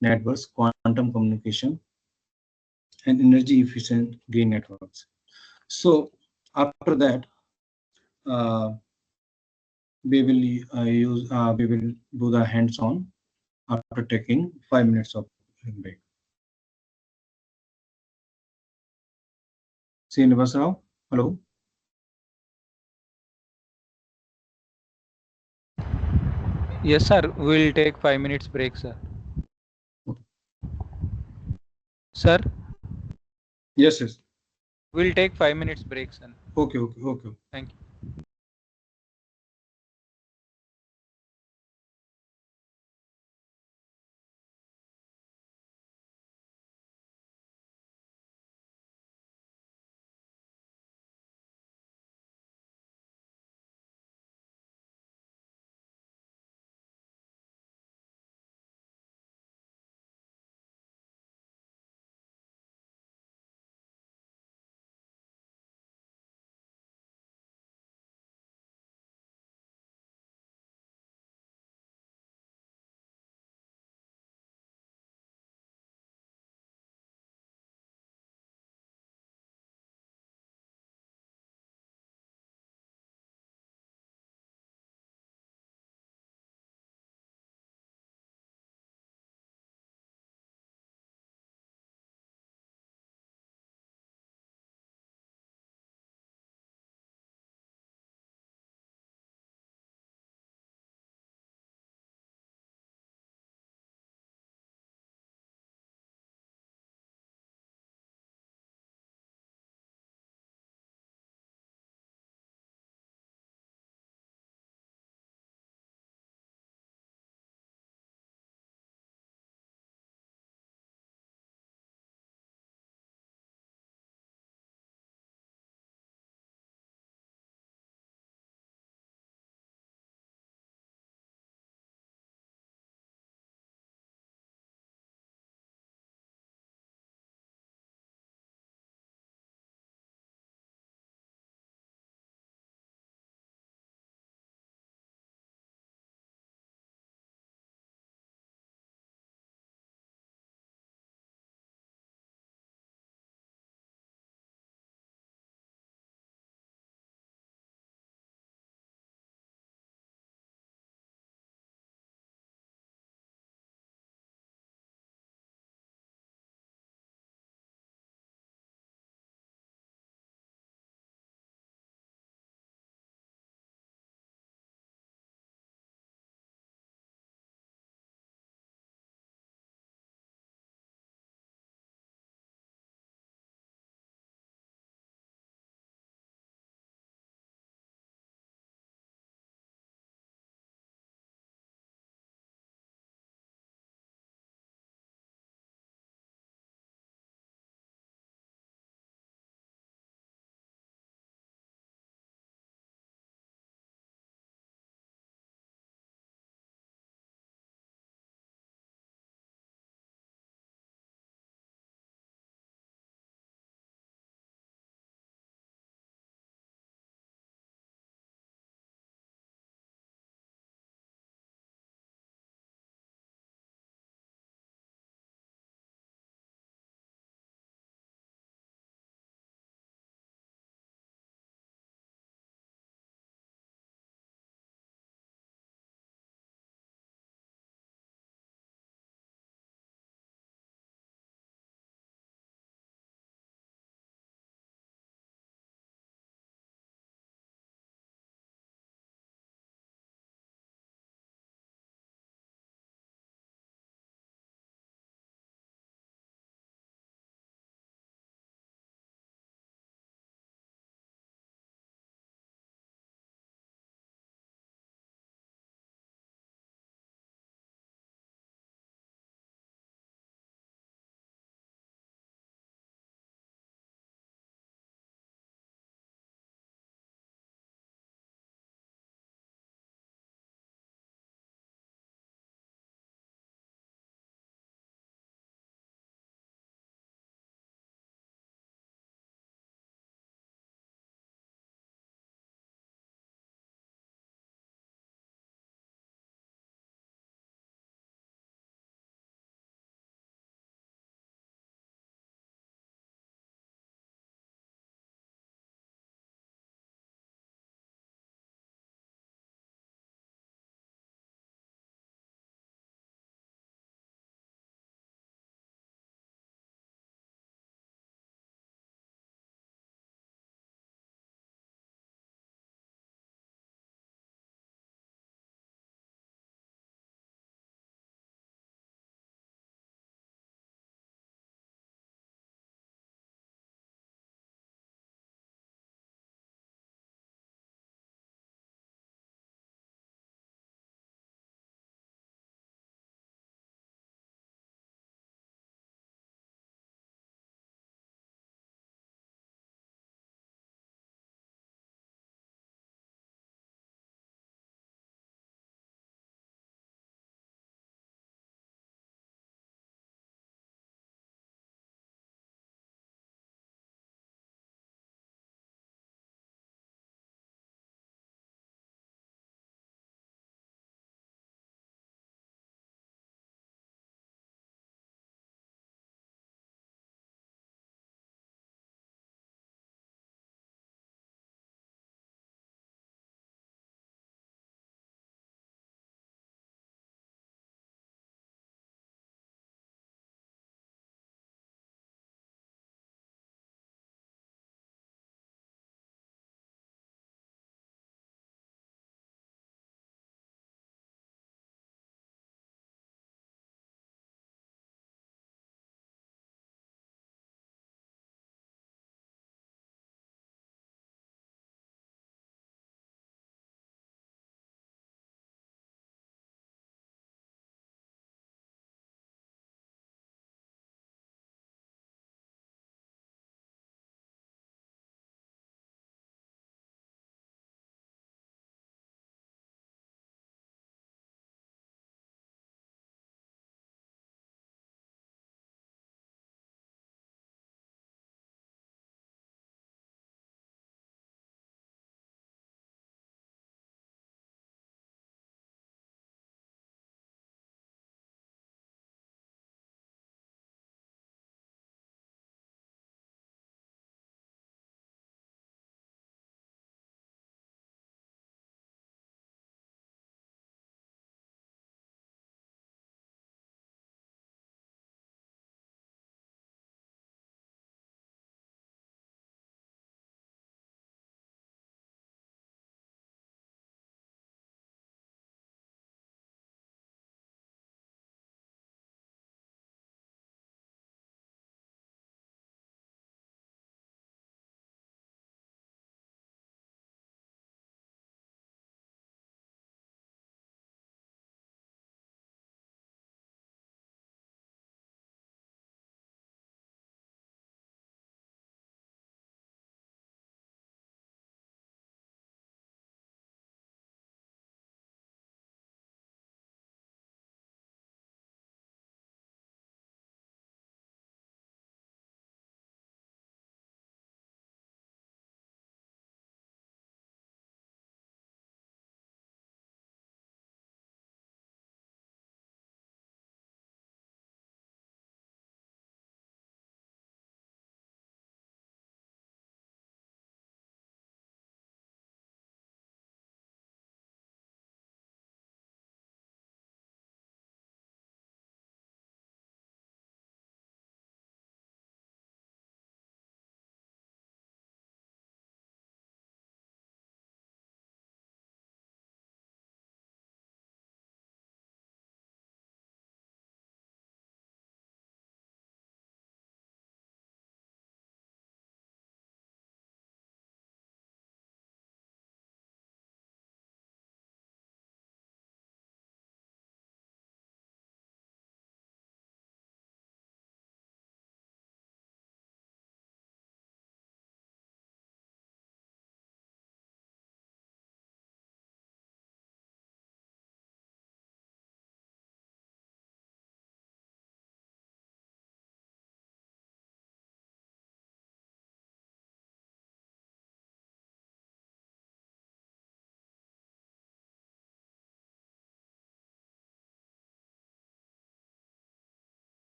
networks, quantum communication, and energy efficient green networks. So after that, we will do the hands-on after taking 5 minutes of break. Srinivas Rao, hello. Yes, sir. We'll take 5 minutes break, sir. Sir? Yes, yes. We'll take 5 minutes break, sir. Okay. Thank you.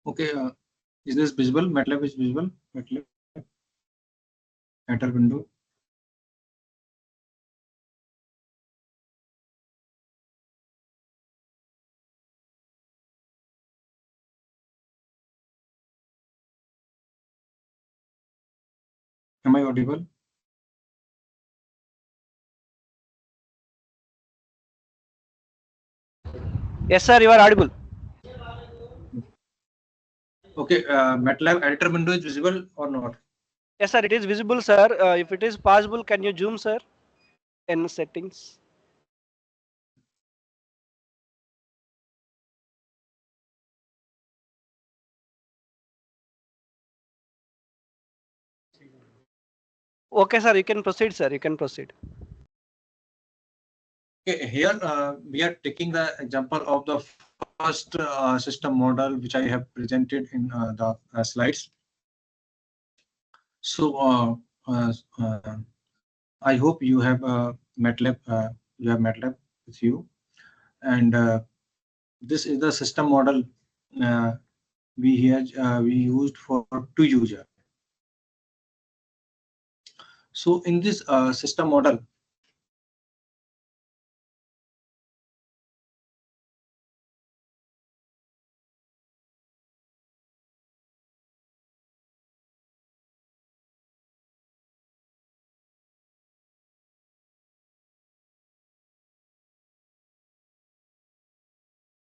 Okay, is this visible? MATLAB is visible? MATLAB enter window. Am I audible? Yes, sir, you are audible. Okay, MATLAB editor window is visible or not? Yes, sir, it is visible, sir. If it is possible, can you zoom, sir, in settings? Okay, sir, you can proceed, sir. You can proceed. Okay, here we are taking the example of the first system model which I have presented in the slides. So I hope you have MATLAB. You have MATLAB with you, and this is the system model we used for two user. So in this system model,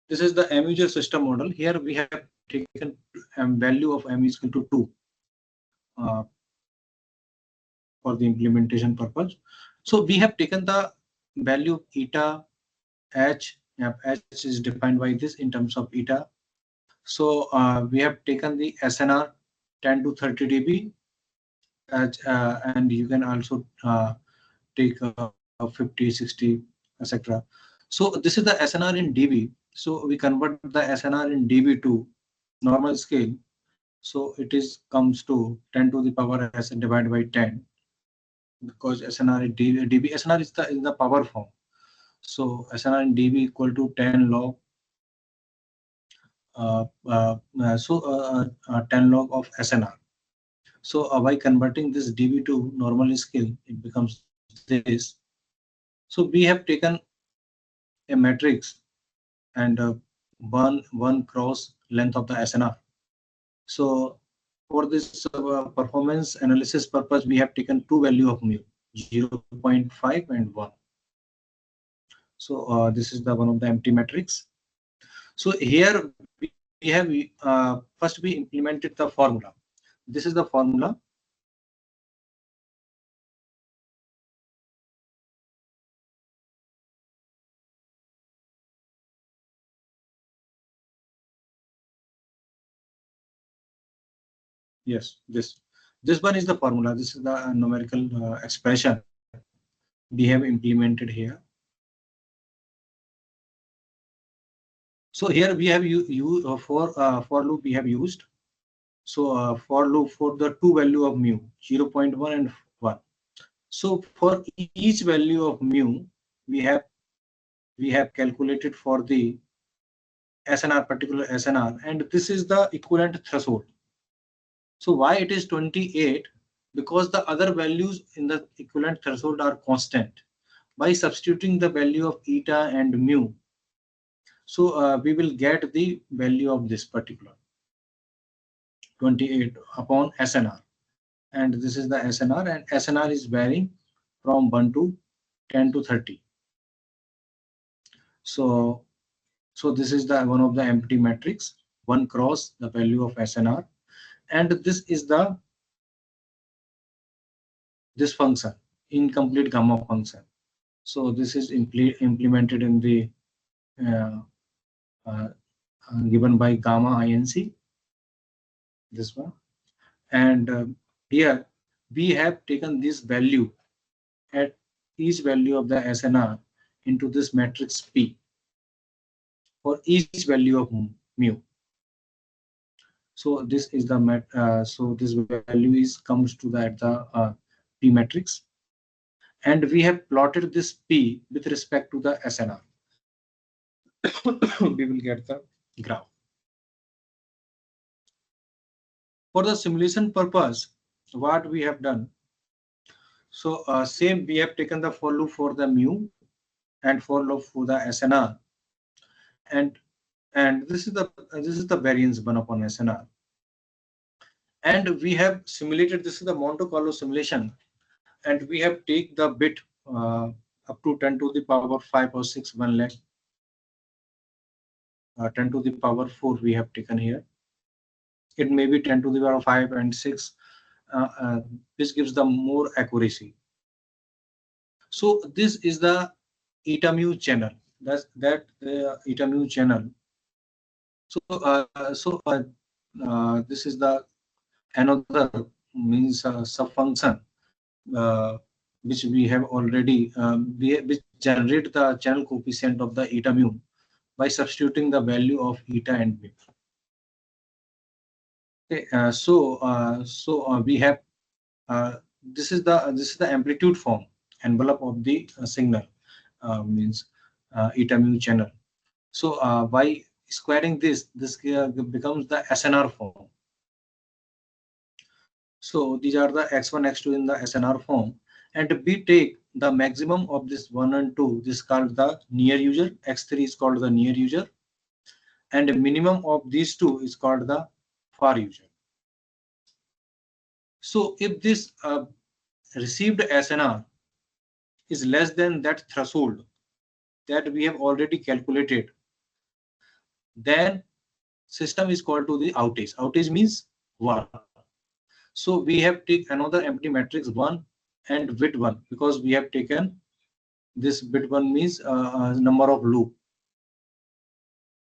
this is the M user system model. Here we have taken value of M is equal to 2 for the implementation purpose. So we have taken the value of eta h. H is defined by this in terms of eta. So we have taken the SNR 10 to 30 dB, and you can also take 50, 60, etc. So this is the SNR in dB. So we convert the SNR in dB to normal scale. So it is comes to 10 to the power s divided by 10, because SNR in dB, SNR is the power form. So SNR in dB equal to 10 log. 10 log of SNR. So by converting this dB to normal scale, it becomes this. So we have taken a matrix and one cross length of the SNR. So for this performance analysis purpose, we have taken two value of mu, 0.5 and 1. So this is the one of the empty matrix. So here we have first we implemented the formula. This is the formula. Yes, this one is the formula. This is the numerical expression we have implemented here. So here we have for loop we have used. So for loop for the two value of mu, 0.1 and 1. So for each value of mu, we have calculated for the SNR, particular SNR, and this is the equivalent threshold. So why it is 28? Because the other values in the equivalent threshold are constant. By substituting the value of eta and mu, so we will get the value of this particular 28 upon SNR, and this is the SNR, and SNR is varying from 1 to 10 to 30. So this is the one of the empty matrix, one cross the value of SNR, and this is the this function, incomplete gamma function. So this is implemented in the given by gamma inc, this one, and here we have taken this value at each value of the SNR into this matrix P for each value of mu. So this is the so this value is comes to the P matrix, and we have plotted this P with respect to the SNR. We will get the graph. For the simulation purpose, what we have done, so same we have taken the for loop for the mu and for loop for the SNR, and this is the variance 1 upon SNR, and we have simulated, this is the Monte Carlo simulation, and we have take the bit up to 10 to the power 5 or 6 1 lakh, 10 to the power 4 we have taken here. It may be 10 to the power 5 and 6, which gives the more accuracy. So this is the eta mu channel. That's that eta mu channel. This is the another means subfunction uh, which we have already which generate the channel coefficient of the eta mu by substituting the value of eta and mu. Okay, we have this is the amplitude form envelope of the signal, means eta mu channel. So by squaring this becomes the SNR form. So these are the x1 x2 in the SNR form, and we take the maximum of this 1 and 2, this is called the near user, x3 is called the near user, and the minimum of these two is called the far user. So if this received SNR is less than that threshold that we have already calculated, then system is called to the outage. Outage means 1. So we have taken another empty matrix 1 and bit 1, because we have taken this bit 1 means number of loop,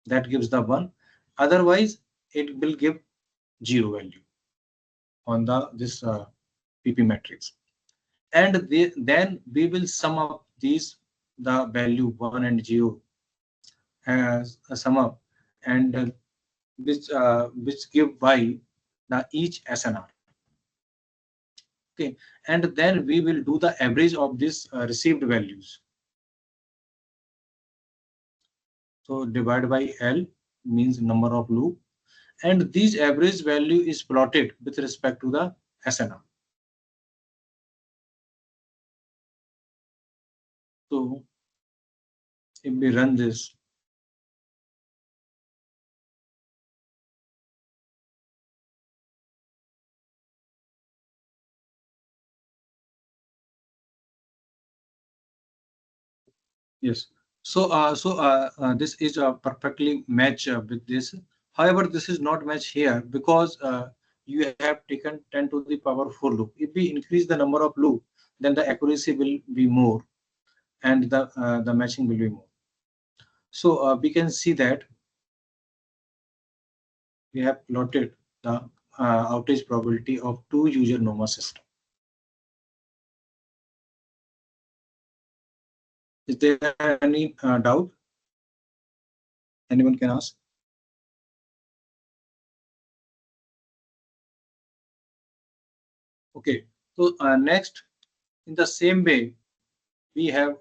that gives the 1. Otherwise it will give 0 value on this PP matrix, and then we will sum up these, the value 1 and 0 as a sum up, and which give by the each SNR. Okay, and then we will do the average of this received values. So divide by L means number of loop, and this average value is plotted with respect to the SNR. So if we run this, yes. So this is perfectly match with this. However, this is not match here because you have taken 10 to the power 4 loop. If we increase the number of loop, then the accuracy will be more, and the matching will be more. So we can see that we have plotted the outage probability of 2-user NOMA system. Is there any doubt? Anyone can ask? Okay, so next, in the same way, we have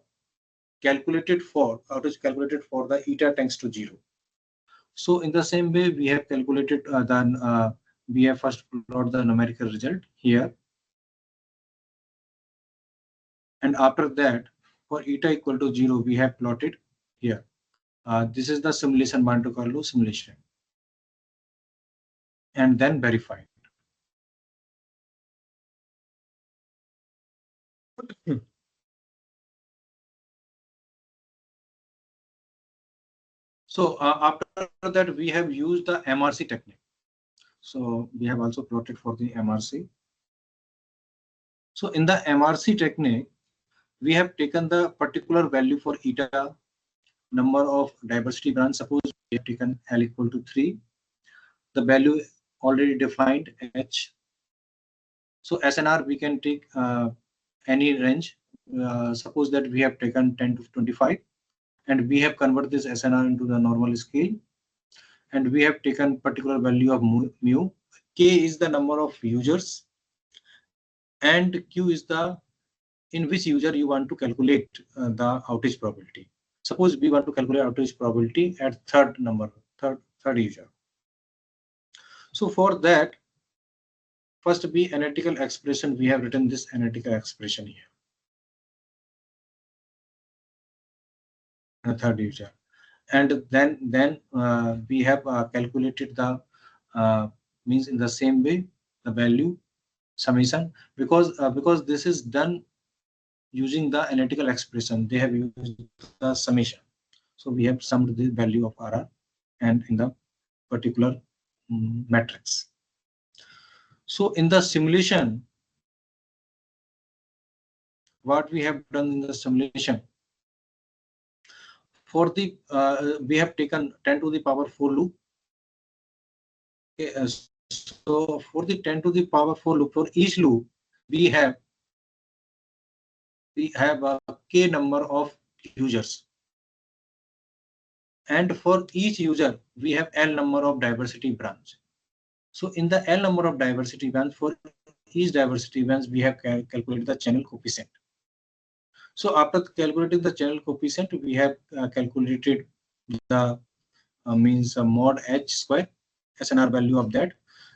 calculated for outage calculated for the eta tends to 0. So in the same way, we have calculated we have first plot the numerical result here, and after that, for eta equal to 0, we have plotted here. This is the simulation Monte Carlo simulation, and then verified. So after that, we have used the MRC technique. So we have also plotted for the MRC. So in the MRC technique, we have taken the particular value for eta, number of diversity branch. Suppose we have taken L equal to 3. The value already defined H. So SNR we can take any range. Suppose that we have taken 10 to 25, and we have converted this SNR into the normal scale, and we have taken particular value of mu. K is the number of users, and Q is the in which user you want to calculate the outage probability. Suppose we want to calculate outage probability at third user. So for that, first be analytical expression. We have written this analytical expression here. And the third user. And then we have calculated the means in the same way the value summation, because this is done using the analytical expression. They have used the summation. So we have summed the value of RR and in the particular matrix. So in the simulation, what we have done in the simulation, for the we have taken 10 to the power 4 loop. Okay, so for the 10 to the power 4 loop, for each loop we have a k number of users, and for each user we have L number of diversity branch. So in the L number of diversity branch, for each diversity branch we have calculated the channel coefficient. So after calculating the channel coefficient, we have calculated the mod h square SNR value of that.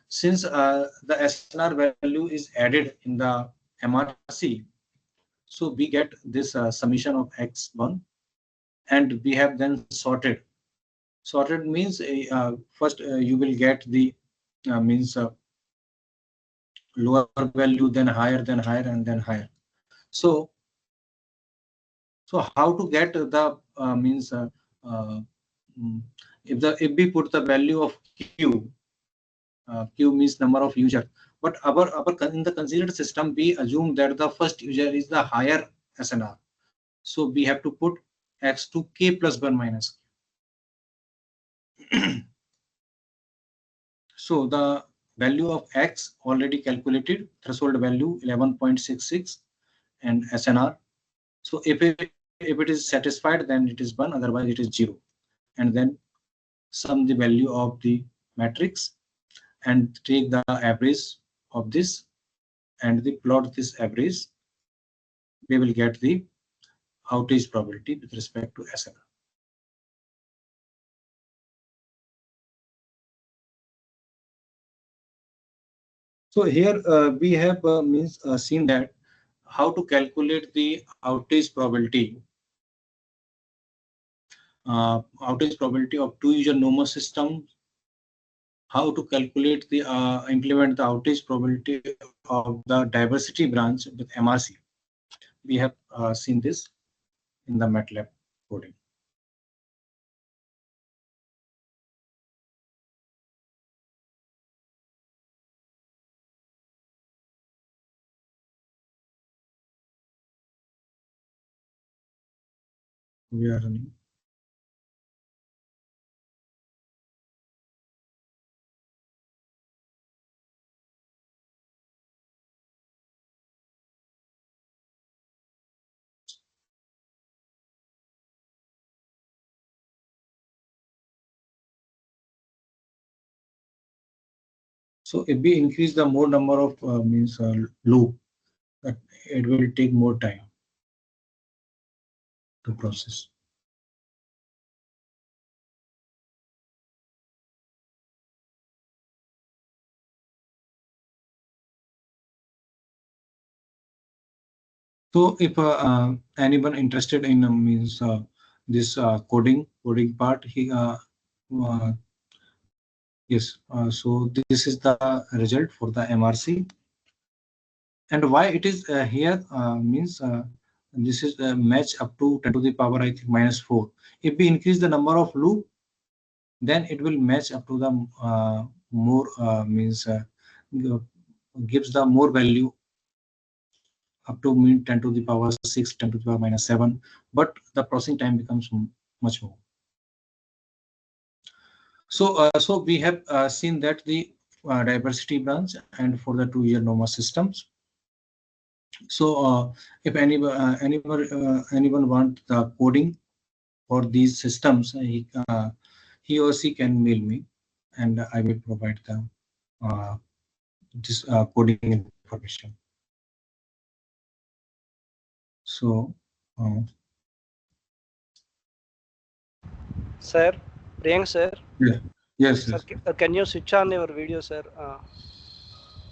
Since the SNR value is added in the MRC, so we get this summation of x1, and we have then sorted. Sorted means first you will get the lower value, then higher, and then higher. So how to get the if we put the value of q, q means number of user, but our in the considered system we assume that the first user is the higher SNR. So we have to put x to k plus 1 minus q. So the value of x already calculated, threshold value 11.66 and SNR. So if it is satisfied, then it is 1, otherwise it is 0. And then sum the value of the matrix and take the average of this and the plot this average. We will get the outage probability with respect to SNR. So here we have seen that how to calculate the outage probability. Outage probability of 2-user normal system. How to calculate the implement the outage probability of the diversity branch with MRC. We have seen this in the MATLAB coding. We are running. So if we increase the more number of loop, it will take more time to process. So if anyone interested in this coding part, yes. So this is the result for the MRC, and why it is here this is a match up to 10 to the power I think -4. If we increase the number of loop, then it will match up to the more gives the more value up to 10 to the power 6, 10 to the power -7, but the processing time becomes much more. So so we have seen that the diversity branch and for the 2-year normal systems. So if anyone want the coding for these systems, he or she can mail me, and I will provide the this coding information. So Sir, Priyank sir. yeah, yes, Sir, yes. can you switch on your video, sir?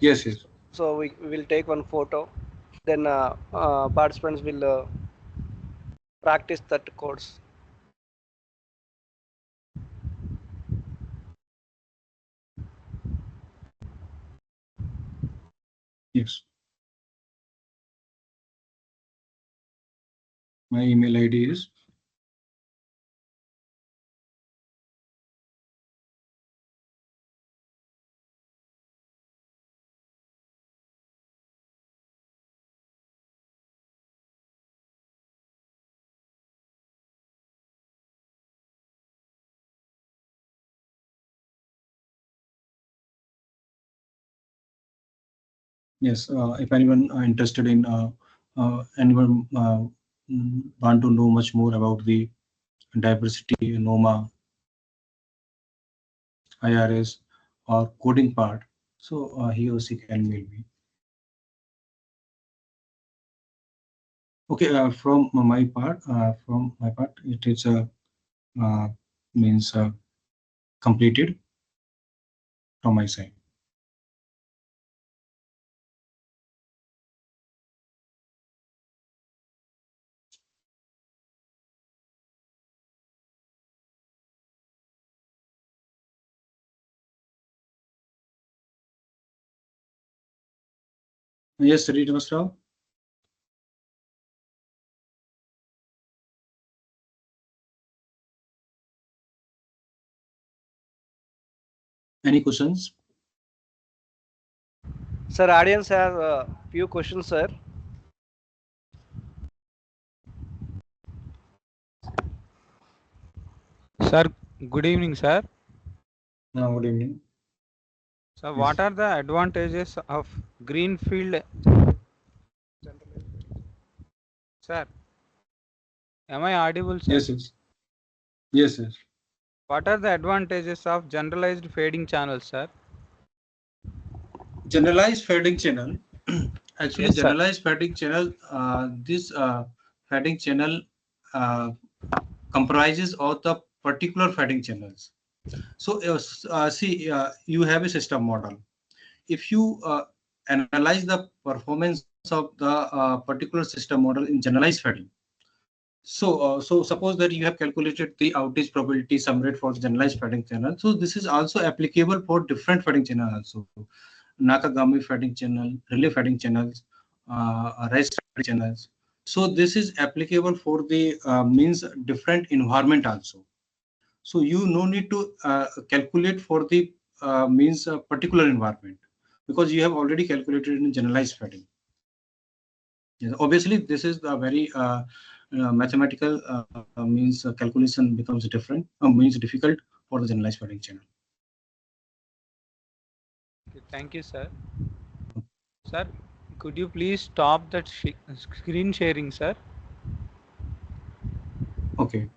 Yes, yes. So we will take one photo, then participants will practice that course. Yes. My email ID is yes. If anyone are interested in anyone want to know much more about the diversity, NOMA, IRS, or coding part, so he or she can mail me. Okay, from my part, it is means completed from my side. Yes, Sri Rao. Any questions? Sir, audience have a few questions, sir. Sir, good evening, sir. No, good evening. So, Yes. what are the advantages of greenfield? Sir, am I audible, sir? Yes, yes. Yes, yes. What are the advantages of generalized fading channels, sir? Generalized fading channel. Actually, Yes, sir. generalized fading channel. This fading channel uh, comprises of the particular fading channels. So, see, you have a system model. If you analyze the performance of the particular system model in generalized fading, so suppose that you have calculated the outage probability sum rate for the generalized fading channel. So this is also applicable for different fading channel also. Nakagami fading channel, relay fading channels, REST fading channels. So this is applicable for the means different environment also. So you no need to calculate for the means particular environment, because you have already calculated in generalized fading. Yes, obviously, this is a very mathematical means calculation becomes different, means difficult for the generalized fading channel. Okay, thank you, sir. Sir, could you please stop that screen sharing, sir? Okay.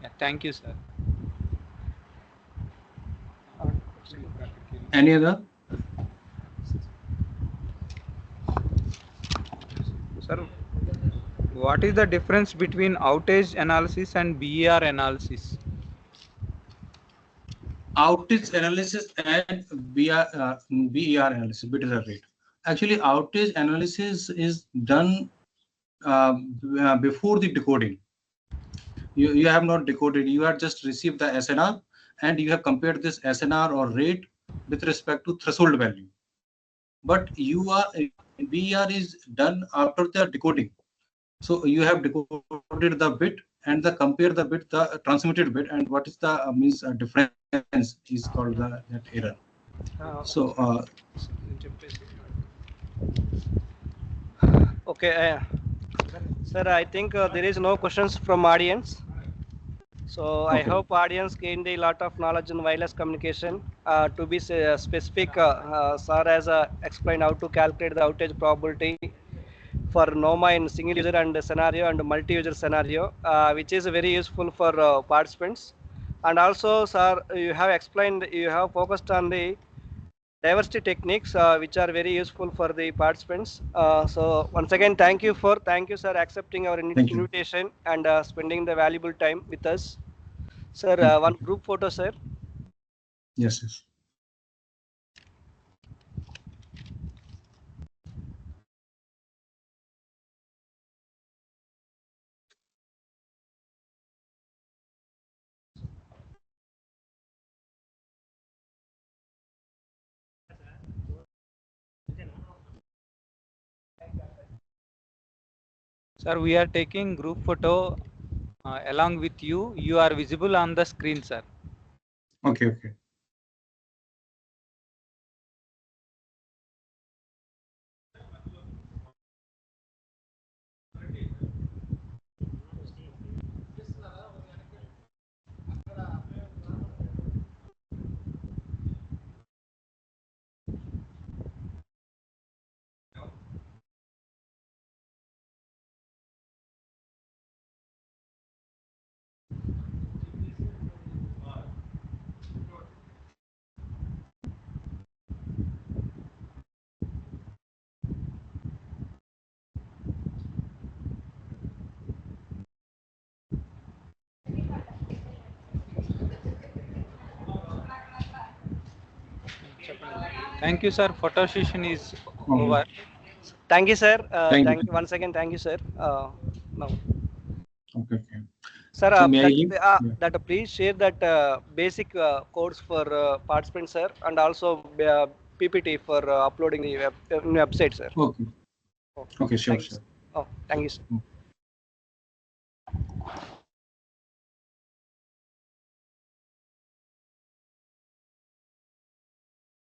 Yeah, thank you, sir. Any other? Sir, what is the difference between outage analysis and BER analysis? Outage analysis and BER analysis, bit error rate. Actually, outage analysis is done before the decoding. You have not decoded, you have just received the SNR, and you have compared this SNR or rate with respect to threshold value. But BER is done after the decoding. So you have decoded the bit and the compare the bit, the transmitted bit, and what is the means difference is called that error. So Okay, sir, I think there is no questions from audience. So I okay, hope audience gained a lot of knowledge in wireless communication. To be specific, sir has explained how to calculate the outage probability for NOMA in single user and scenario and multi-user scenario, which is very useful for participants. And also, sir, you have explained, you have focused on the diversity techniques, which are very useful for the participants. So once again, thank you, sir, accepting our thank you. invitation and spending the valuable time with us. Sir, one group photo, sir. Yes, yes. Sir, we are taking group photo along with you. You are visible on the screen, sir. Okay, okay. Thank you, sir. Photo session is over. Thank you, sir. Thank you. Thank you once again. Thank you, sir. Now, Okay, okay. sir, So may I give? Yeah. that please share that basic codes for participants, sir, and also PPT for uploading the website, sir. Okay. Oh, Okay, sure, thank you, sure. sir. Oh, thank you, sir.